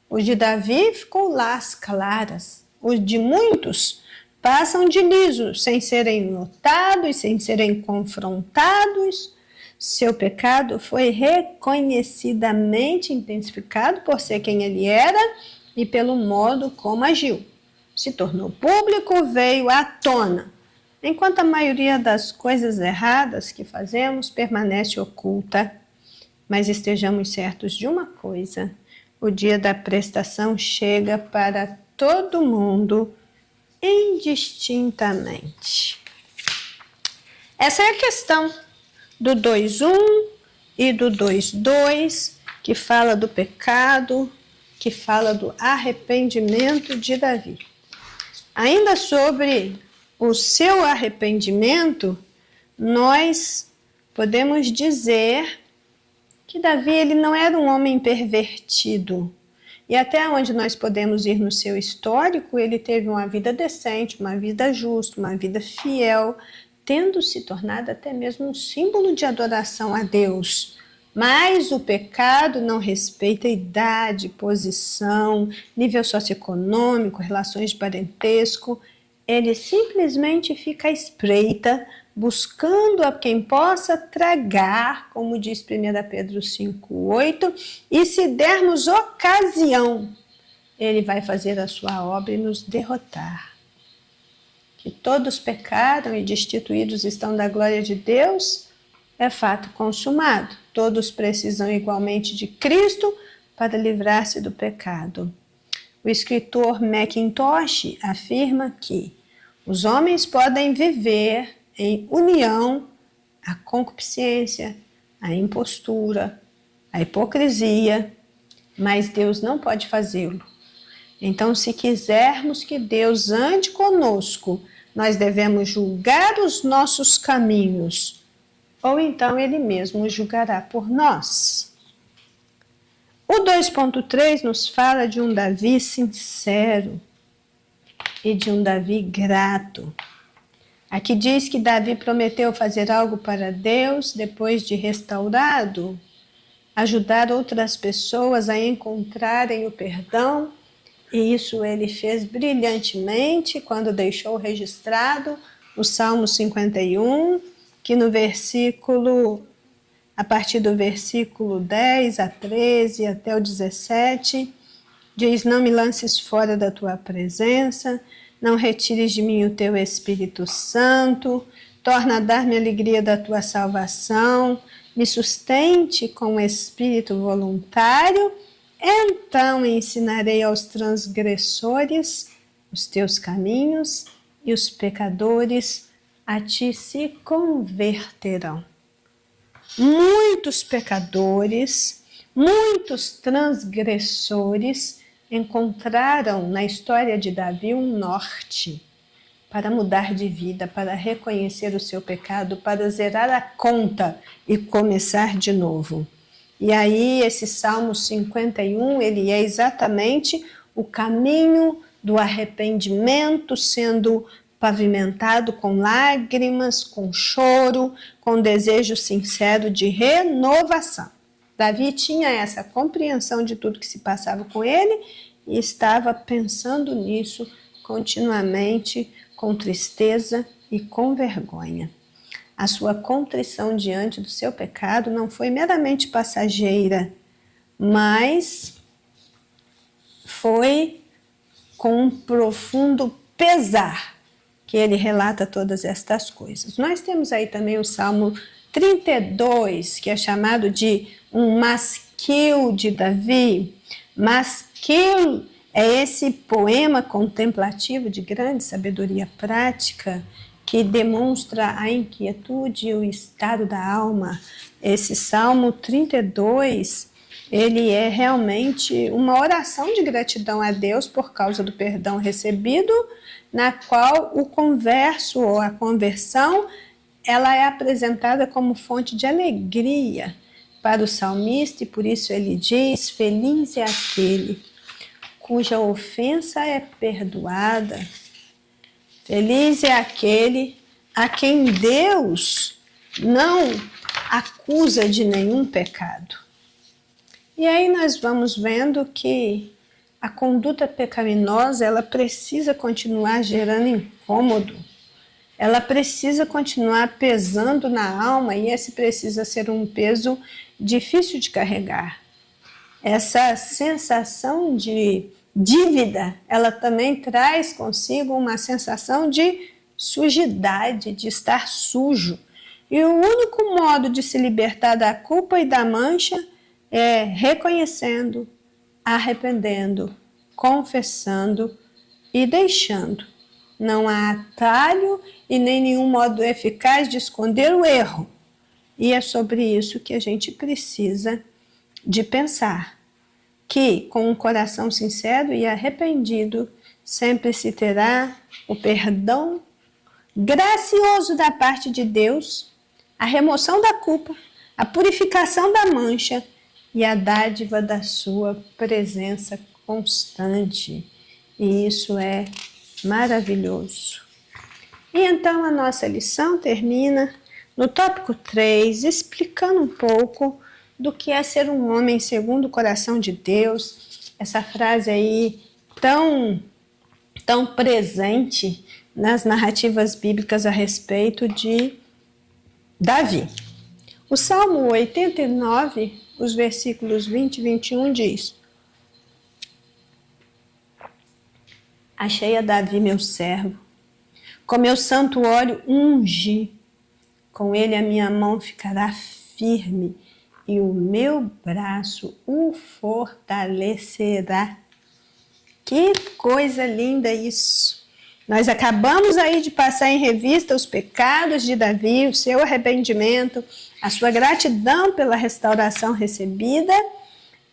O de Davi ficou lá às claras. Os de muitos passam de liso, sem serem notados, sem serem confrontados. Seu pecado foi reconhecidamente intensificado por ser quem ele era e pelo modo como agiu. Se tornou público, veio à tona, enquanto a maioria das coisas erradas que fazemos permanece oculta. Mas estejamos certos de uma coisa: o dia da prestação chega para todo mundo indistintamente. Essa é a questão do 2:1 e do 2:2, que fala do pecado, que fala do arrependimento de Davi. Ainda sobre o seu arrependimento, nós podemos dizer que Davi ele não era um homem pervertido. E até onde nós podemos ir no seu histórico, ele teve uma vida decente, uma vida justa, uma vida fiel, tendo se tornado até mesmo um símbolo de adoração a Deus. Mas o pecado não respeita idade, posição, nível socioeconômico, relações de parentesco. Ele simplesmente fica à espreita, buscando a quem possa tragar, como diz 1 Pedro 5:8, e se dermos ocasião, ele vai fazer a sua obra e nos derrotar. Que todos pecaram e destituídos estão da glória de Deus, é fato consumado. Todos precisam igualmente de Cristo para livrar-se do pecado. O escritor Mackintosh afirma que os homens podem viver em união a concupiscência, a impostura, a hipocrisia, mas Deus não pode fazê-lo. Então, se quisermos que Deus ande conosco, nós devemos julgar os nossos caminhos, ou então Ele mesmo julgará por nós. O 2.3 nos fala de um Davi sincero e de um Davi grato. Aqui diz que Davi prometeu fazer algo para Deus depois de restaurado, ajudar outras pessoas a encontrarem o perdão, e isso ele fez brilhantemente quando deixou registrado o Salmo 51, que no versículo, a partir do versículo 10 a 13 até o 17, diz: não me lances fora da tua presença, não retires de mim o teu Espírito Santo, torna a dar-me a alegria da tua salvação, me sustente com o espírito voluntário, então ensinarei aos transgressores os teus caminhos e os pecadores a ti se converterão. Muitos pecadores, muitos transgressores encontraram na história de Davi um norte para mudar de vida, para reconhecer o seu pecado, para zerar a conta e começar de novo. E aí esse Salmo 51, ele é exatamente o caminho do arrependimento sendo pavimentado com lágrimas, com choro, com desejo sincero de renovação. Davi tinha essa compreensão de tudo que se passava com ele e estava pensando nisso continuamente, com tristeza e com vergonha. A sua contrição diante do seu pecado não foi meramente passageira, mas foi com um profundo pesar que ele relata todas estas coisas. Nós temos aí também o Salmo 32, que é chamado de um masquil de Davi. Masquil é esse poema contemplativo de grande sabedoria prática que demonstra a inquietude e o estado da alma. Esse Salmo 32, ele é realmente uma oração de gratidão a Deus por causa do perdão recebido, na qual o converso ou a conversão, ela é apresentada como fonte de alegria para o salmista, e por isso ele diz: feliz é aquele cuja ofensa é perdoada. Feliz é aquele a quem Deus não acusa de nenhum pecado. E aí nós vamos vendo que a conduta pecaminosa, ela precisa continuar gerando incômodo, ela precisa continuar pesando na alma, e esse precisa ser um peso difícil de carregar. Essa sensação de dívida, ela também traz consigo uma sensação de sujidade, de estar sujo. E o único modo de se libertar da culpa e da mancha é reconhecendo, arrependendo, confessando e deixando. Não há atalho e nem nenhum modo eficaz de esconder o erro. E é sobre isso que a gente precisa de pensar, que com um coração sincero e arrependido sempre se terá o perdão gracioso da parte de Deus, a remoção da culpa, a purificação da mancha e a dádiva da sua presença constante. E isso é maravilhoso. E então a nossa lição termina no tópico 3, explicando um pouco do que é ser um homem segundo o coração de Deus. Essa frase aí tão presente nas narrativas bíblicas a respeito de Davi. O Salmo 89, os versículos 20 e 21 diz: achei a Davi meu servo, com meu santo óleo ungi, com ele a minha mão ficará firme e o meu braço o fortalecerá. Que coisa linda isso! Nós acabamos aí de passar em revista os pecados de Davi, o seu arrependimento, a sua gratidão pela restauração recebida,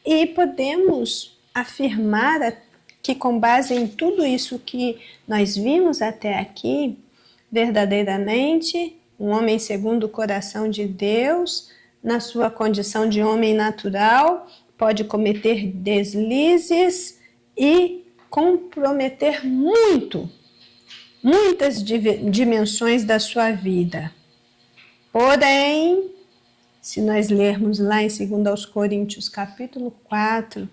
e podemos afirmar que, com base em tudo isso que nós vimos até aqui, verdadeiramente, um homem segundo o coração de Deus, na sua condição de homem natural, pode cometer deslizes e comprometer muitas dimensões da sua vida. Porém, se nós lermos lá em 2 Coríntios, capítulo 4,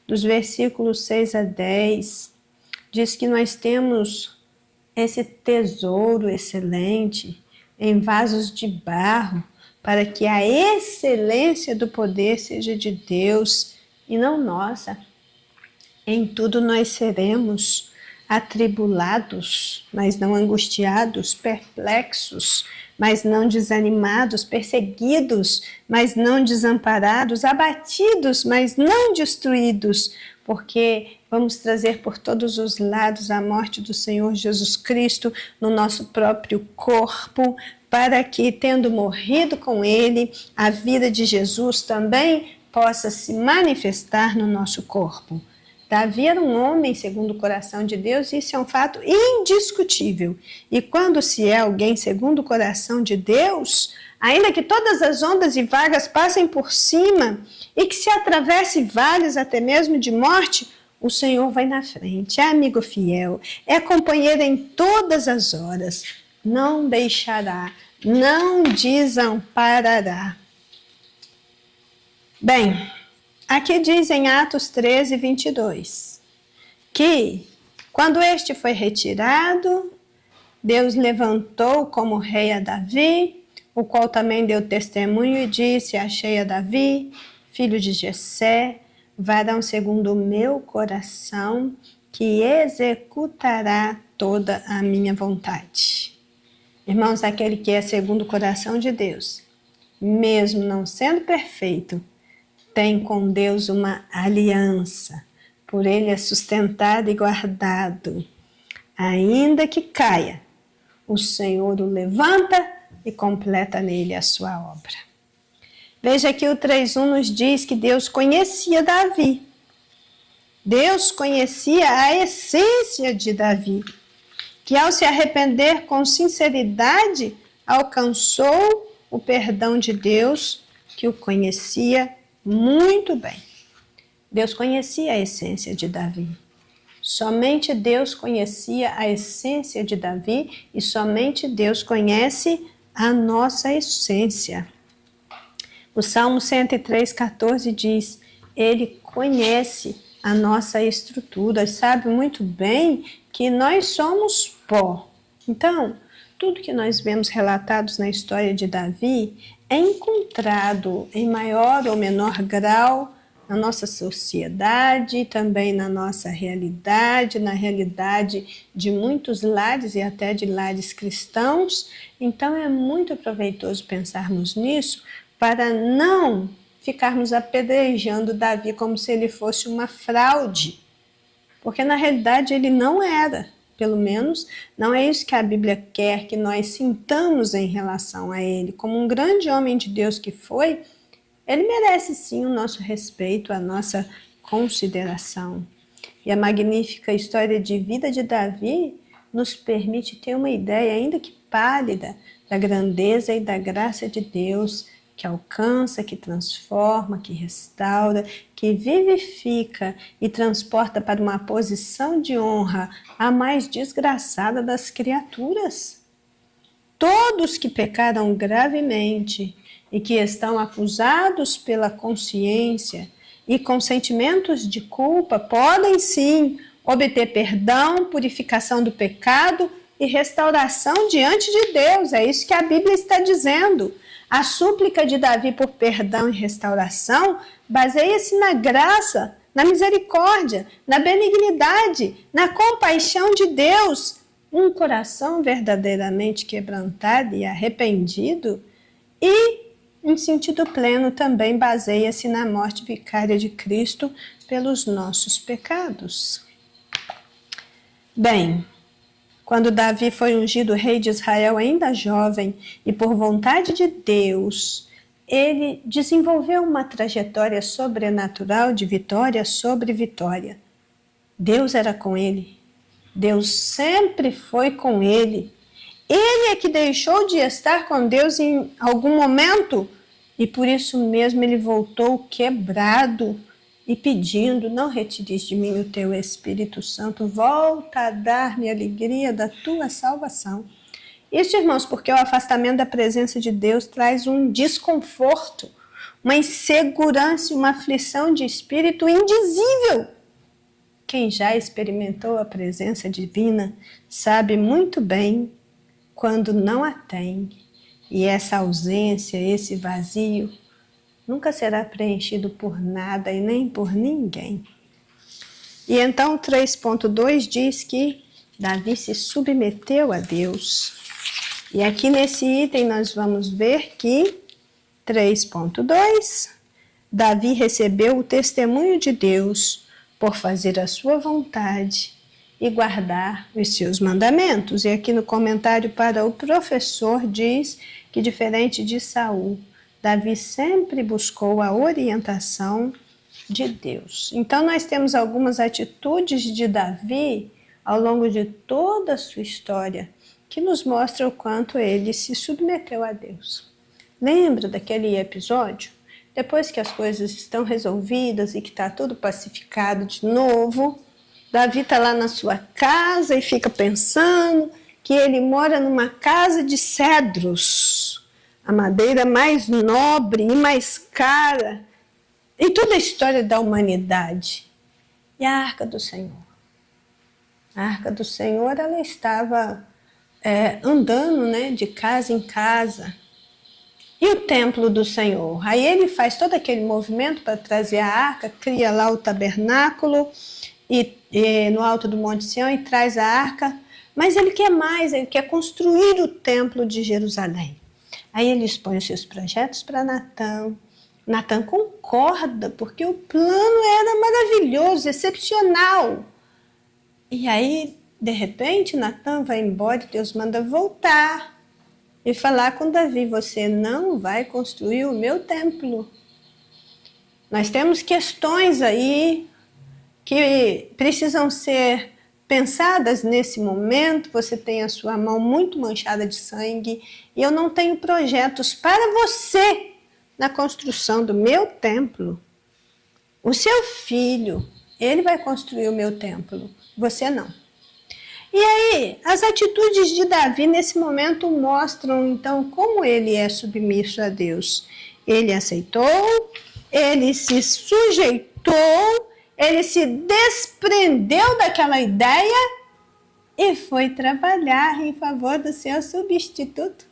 dos versículos 6 a 10, diz que nós temos esse tesouro excelente em vasos de barro, para que a excelência do poder seja de Deus e não nossa. Em tudo nós seremos atribulados, mas não angustiados, perplexos, mas não desanimados, perseguidos, mas não desamparados, abatidos, mas não destruídos, porque vamos trazer por todos os lados a morte do Senhor Jesus Cristo no nosso próprio corpo, para que, tendo morrido com Ele, a vida de Jesus também possa se manifestar no nosso corpo. Davi era um homem segundo o coração de Deus, e isso é um fato indiscutível. E quando se é alguém segundo o coração de Deus, ainda que todas as ondas e vagas passem por cima e que se atravesse vales até mesmo de morte, o Senhor vai na frente, é amigo fiel, é companheiro em todas as horas, não deixará, não desamparará. Bem, aqui diz em Atos 13, 22, que quando este foi retirado, Deus levantou como rei a Davi, o qual também deu testemunho e disse: achei a Davi, filho de Jessé, varão segundo o meu coração, que executará toda a minha vontade. Irmãos, aquele que é segundo o coração de Deus, mesmo não sendo perfeito, tem com Deus uma aliança, por ele é sustentado e guardado. Ainda que caia, o Senhor o levanta e completa nele a sua obra. Veja que o 3:1 nos diz que Deus conhecia Davi. Deus conhecia a essência de Davi, que ao se arrepender com sinceridade, alcançou o perdão de Deus, que o conhecia muito bem. Deus conhecia a essência de Davi. Somente Deus conhecia a essência de Davi e somente Deus conhece a nossa essência. O Salmo 103:14 diz: Ele conhece a nossa estrutura, sabe muito bem que nós somos pó. Então, tudo que nós vemos relatados na história de Davi é encontrado em maior ou menor grau na nossa sociedade, também na nossa realidade, na realidade de muitos lares e até de lares cristãos. Então é muito proveitoso pensarmos nisso para não ficarmos apedrejando Davi como se ele fosse uma fraude, porque na realidade ele não era. Pelo menos não é isso que a Bíblia quer que nós sintamos em relação a ele. Como um grande homem de Deus que foi, ele merece sim o nosso respeito, a nossa consideração. E a magnífica história de vida de Davi nos permite ter uma ideia, ainda que pálida, da grandeza e da graça de Deus, que alcança, que transforma, que restaura, que vivifica e transporta para uma posição de honra a mais desgraçada das criaturas. Todos que pecaram gravemente e que estão acusados pela consciência e com sentimentos de culpa podem sim obter perdão, purificação do pecado e restauração diante de Deus. É isso que a Bíblia está dizendo. A súplica de Davi por perdão e restauração baseia-se na graça, na misericórdia, na benignidade, na compaixão de Deus. Um coração verdadeiramente quebrantado e arrependido, e, em sentido pleno, também baseia-se na morte vicária de Cristo pelos nossos pecados. Bem, Quando Davi foi ungido rei de Israel ainda jovem e por vontade de Deus, ele desenvolveu uma trajetória sobrenatural de vitória sobre vitória. Deus era com ele. Deus sempre foi com ele. Ele é que deixou de estar com Deus em algum momento e por isso mesmo ele voltou quebrado e pedindo: não retires de mim o teu Espírito Santo, volta a dar-me a alegria da tua salvação. Isso, irmãos, porque o afastamento da presença de Deus traz um desconforto, uma insegurança e uma aflição de espírito indizível. Quem já experimentou a presença divina sabe muito bem quando não a tem. E essa ausência, esse vazio, nunca será preenchido por nada e nem por ninguém. E então 3.2 diz que Davi se submeteu a Deus. E aqui nesse item nós vamos ver que 3.2, Davi recebeu o testemunho de Deus por fazer a sua vontade e guardar os seus mandamentos. E aqui no comentário para o professor diz que, diferente de Saul, Davi sempre buscou a orientação de Deus. Então nós temos algumas atitudes de Davi ao longo de toda a sua história que nos mostra o quanto ele se submeteu a Deus. Lembra daquele episódio? Depois que as coisas estão resolvidas e que está tudo pacificado de novo, Davi está lá na sua casa e fica pensando que ele mora numa casa de cedros, a madeira mais nobre e mais cara em toda a história da humanidade. E a Arca do Senhor? A Arca do Senhor, ela estava andando, né, de casa em casa. E o templo do Senhor? Aí ele faz todo aquele movimento para trazer a arca, cria lá o tabernáculo no alto do Monte Sião e traz a arca. Mas ele quer mais, ele quer construir o templo de Jerusalém. Aí ele expõe os seus projetos para Natã. Natã concorda, porque o plano era maravilhoso, excepcional. E aí, de repente, Natã vai embora e Deus manda voltar e falar com Davi: você não vai construir o meu templo. Nós temos questões aí que precisam ser pensadas nesse momento. Você tem a sua mão muito manchada de sangue e eu não tenho projetos para você na construção do meu templo. O seu filho, ele vai construir o meu templo, você não. E aí, as atitudes de Davi nesse momento mostram então como ele é submisso a Deus. Ele aceitou, ele se sujeitou, ele se desprendeu daquela ideia e foi trabalhar em favor do seu substituto.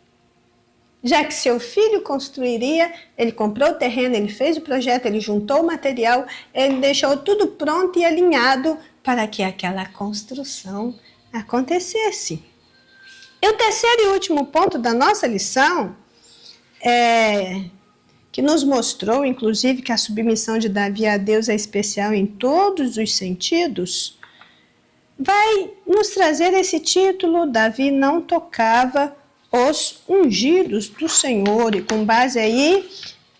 Já que seu filho construiria, ele comprou o terreno, ele fez o projeto, ele juntou o material, ele deixou tudo pronto e alinhado para que aquela construção acontecesse. E o terceiro e último ponto da nossa lição que nos mostrou, inclusive, que a submissão de Davi a Deus é especial em todos os sentidos, vai nos trazer esse título: Davi não tocava os ungidos do Senhor. E com base aí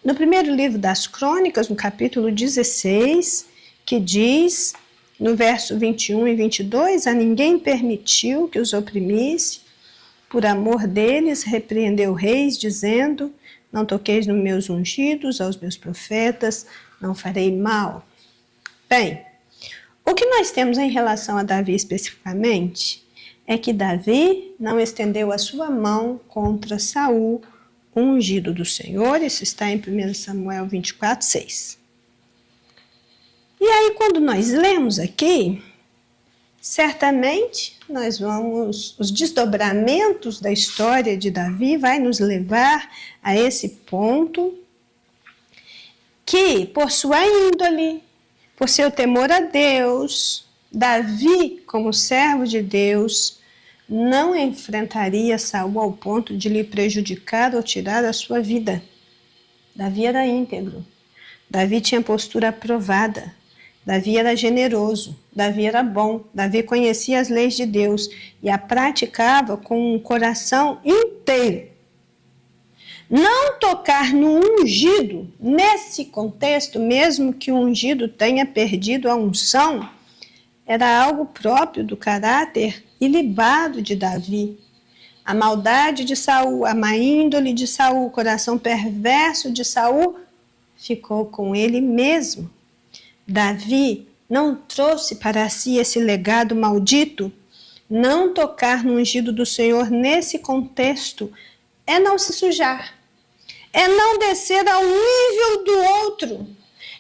no primeiro livro das Crônicas, no capítulo 16, que diz, no verso 21 e 22, a ninguém permitiu que os oprimisse, por amor deles repreendeu reis, dizendo: não toqueis nos meus ungidos, aos meus profetas, não farei mal. Bem, o que nós temos em relação a Davi especificamente é que Davi não estendeu a sua mão contra Saul, o ungido do Senhor. Isso está em 1 Samuel 24, 6. E aí, quando nós lemos aqui, certamente os desdobramentos da história de Davi vai nos levar a esse ponto que, por sua índole, por seu temor a Deus, Davi, como servo de Deus, não enfrentaria Saul ao ponto de lhe prejudicar ou tirar a sua vida. Davi era íntegro. Davi tinha postura aprovada. Davi era generoso, Davi era bom, Davi conhecia as leis de Deus e a praticava com um coração inteiro. Não tocar no ungido, nesse contexto, mesmo que o ungido tenha perdido a unção, era algo próprio do caráter ilibado de Davi. A maldade de Saul, a má índole de Saul, o coração perverso de Saul ficou com ele mesmo. Davi não trouxe para si esse legado maldito. Não tocar no ungido do Senhor nesse contexto é não se sujar, é não descer ao nível do outro,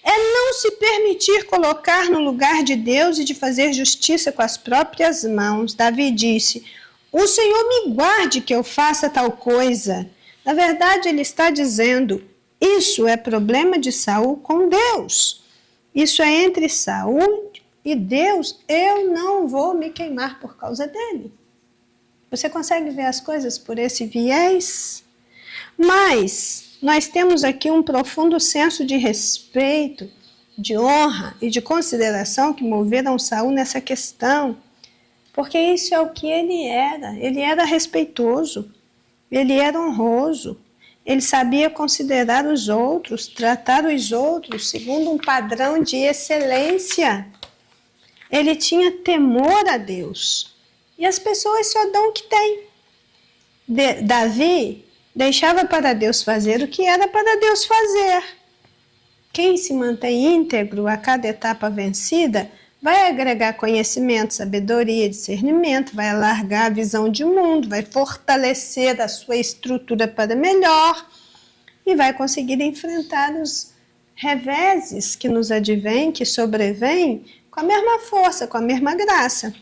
é não se permitir colocar no lugar de Deus e de fazer justiça com as próprias mãos. Davi disse: o Senhor me guarde que eu faça tal coisa. Na verdade, ele está dizendo: isso é problema de Saul com Deus. Isso é entre Saul e Deus. Eu não vou me queimar por causa dele. Você consegue ver as coisas por esse viés? Mas nós temos aqui um profundo senso de respeito, de honra e de consideração que moveram Saul nessa questão. Porque isso é o que ele era. Ele era respeitoso, ele era honroso, ele sabia considerar os outros, tratar os outros segundo um padrão de excelência. Ele tinha temor a Deus. E as pessoas só dão o que têm. Davi deixava para Deus fazer o que era para Deus fazer. Quem se mantém íntegro a cada etapa vencida vai agregar conhecimento, sabedoria, discernimento, vai alargar a visão de mundo, vai fortalecer a sua estrutura para melhor e vai conseguir enfrentar os reveses que nos advêm, que sobrevêm, com a mesma força, com a mesma graça.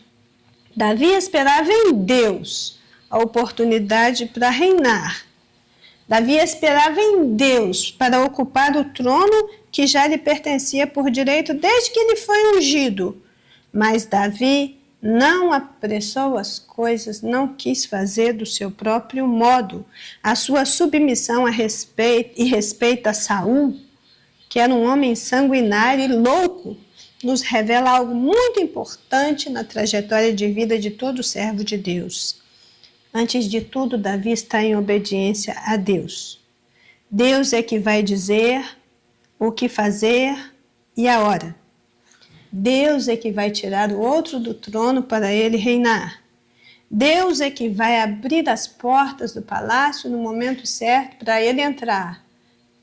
Davi esperava em Deus a oportunidade para reinar. Davi esperava em Deus para ocupar o trono que já lhe pertencia por direito desde que ele foi ungido. Mas Davi não apressou as coisas, não quis fazer do seu próprio modo. A sua submissão a respeito a Saul, que era um homem sanguinário e louco, nos revela algo muito importante na trajetória de vida de todo servo de Deus. Antes de tudo, Davi está em obediência a Deus. Deus é que vai dizer o que fazer e a hora. Deus é que vai tirar o outro do trono para ele reinar. Deus é que vai abrir as portas do palácio no momento certo para ele entrar.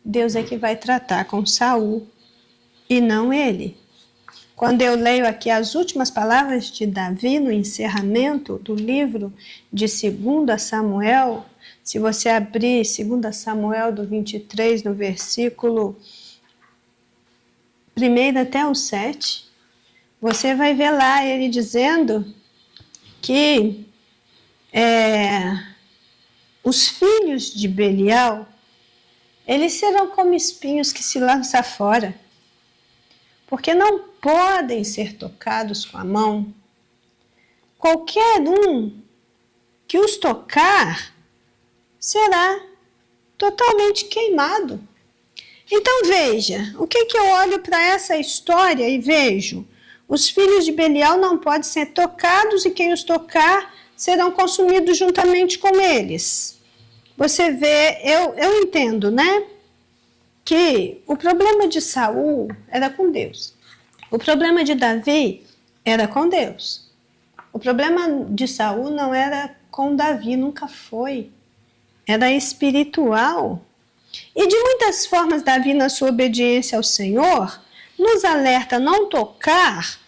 Deus é que vai tratar com Saul e não ele. Quando eu leio aqui as últimas palavras de Davi no encerramento do livro de 2 Samuel, se você abrir 2 Samuel do 23, no versículo 1 até o 7, você vai ver lá ele dizendo que os filhos de Belial, eles serão como espinhos que se lançam fora, porque não podem ser tocados com a mão. Qualquer um que os tocar será totalmente queimado. Então veja, o que eu olho para essa história e vejo? Os filhos de Belial não podem ser tocados e quem os tocar serão consumidos juntamente com eles. Você vê, eu entendo, né? Que o problema de Saul era com Deus. O problema de Davi era com Deus. O problema de Saul não era com Davi, nunca foi. Era espiritual. E de muitas formas, Davi, na sua obediência ao Senhor, nos alerta a não tocar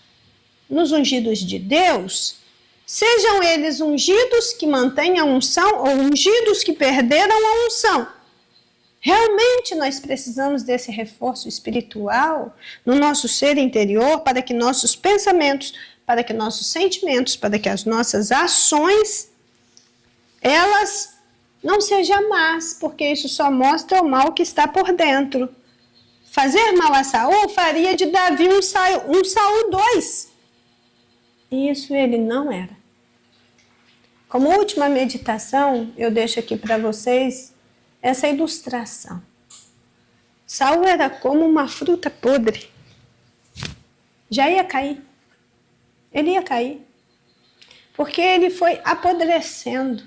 nos ungidos de Deus, sejam eles ungidos que mantêm a unção ou ungidos que perderam a unção. Realmente nós precisamos desse reforço espiritual no nosso ser interior para que nossos pensamentos, para que nossos sentimentos, para que as nossas ações, elas não sejam más, porque isso só mostra o mal que está por dentro. Fazer mal a Saul faria de Davi um Saul 2. E isso ele não era. Como última meditação, eu deixo aqui para vocês essa ilustração. Saul era como uma fruta podre. já ia cair. Ele ia cair. Porque ele foi apodrecendo.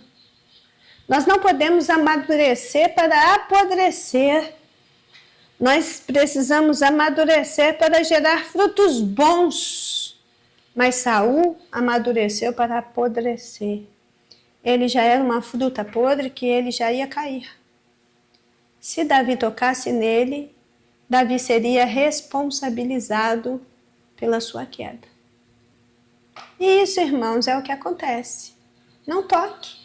Nós não podemos amadurecer para apodrecer. Nós precisamos amadurecer para gerar frutos bons. Mas Saul amadureceu para apodrecer. Ele já era uma fruta podre que ele já ia cair. Se Davi tocasse nele, Davi seria responsabilizado pela sua queda. E isso, irmãos, é o que acontece. Não toque.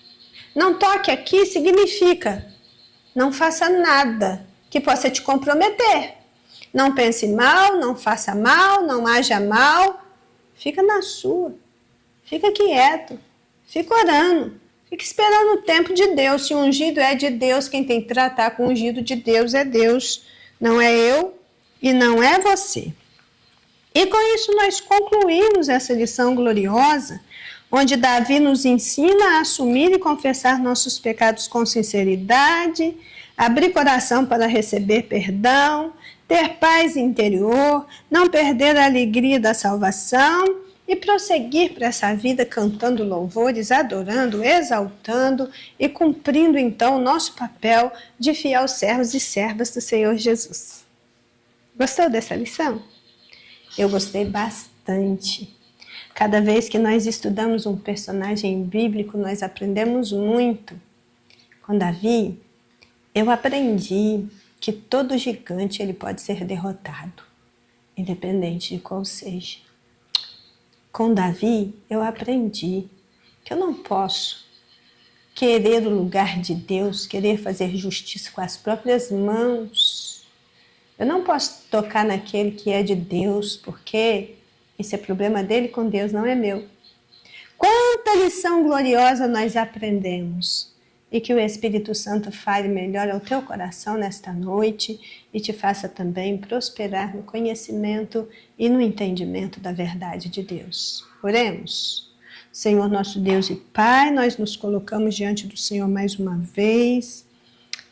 Não toque aqui significa não faça nada que possa te comprometer. Não pense mal, não faça mal, não haja mal. Fica na sua. Fica quieto. Fica orando. Fica esperando o tempo de Deus. Se o ungido é de Deus, quem tem que tratar com o ungido de Deus é Deus. Não é eu e não é você. E com isso nós concluímos essa lição gloriosa, onde Davi nos ensina a assumir e confessar nossos pecados com sinceridade, abrir coração para receber perdão, ter paz interior, não perder a alegria da salvação e prosseguir para essa vida cantando louvores, adorando, exaltando e cumprindo então o nosso papel de fiel servos e servas do Senhor Jesus. Gostou dessa lição? Eu gostei bastante. Cada vez que nós estudamos um personagem bíblico, nós aprendemos muito. Com Davi, eu aprendi que todo gigante ele pode ser derrotado, independente de qual seja. Com Davi, eu aprendi que eu não posso querer o lugar de Deus, querer fazer justiça com as próprias mãos. Eu não posso tocar naquele que é de Deus, porque esse é problema dele com Deus, não é meu. Quanta lição gloriosa nós aprendemos! E que o Espírito Santo fale melhor ao teu coração nesta noite e te faça também prosperar no conhecimento e no entendimento da verdade de Deus. Oremos. Senhor nosso Deus e Pai, nós nos colocamos diante do Senhor mais uma vez,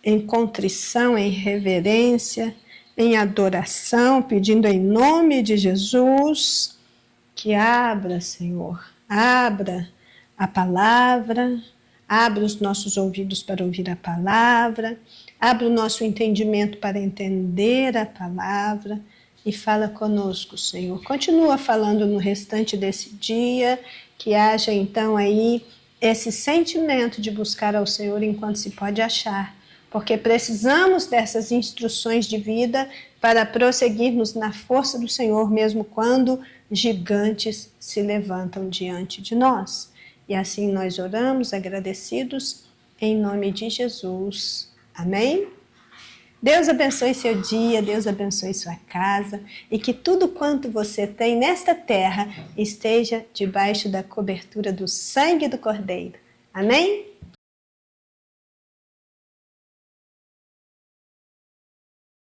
em contrição, em reverência, em adoração, pedindo em nome de Jesus que abra, Senhor, abra a palavra, abra os nossos ouvidos para ouvir a palavra, abra o nosso entendimento para entender a palavra e fala conosco, Senhor. Continua falando no restante desse dia, que haja então aí esse sentimento de buscar ao Senhor enquanto se pode achar, porque precisamos dessas instruções de vida para prosseguirmos na força do Senhor, mesmo quando gigantes se levantam diante de nós. E assim nós oramos agradecidos em nome de Jesus. Amém? Deus abençoe seu dia, Deus abençoe sua casa e que tudo quanto você tem nesta terra esteja debaixo da cobertura do sangue do Cordeiro. Amém?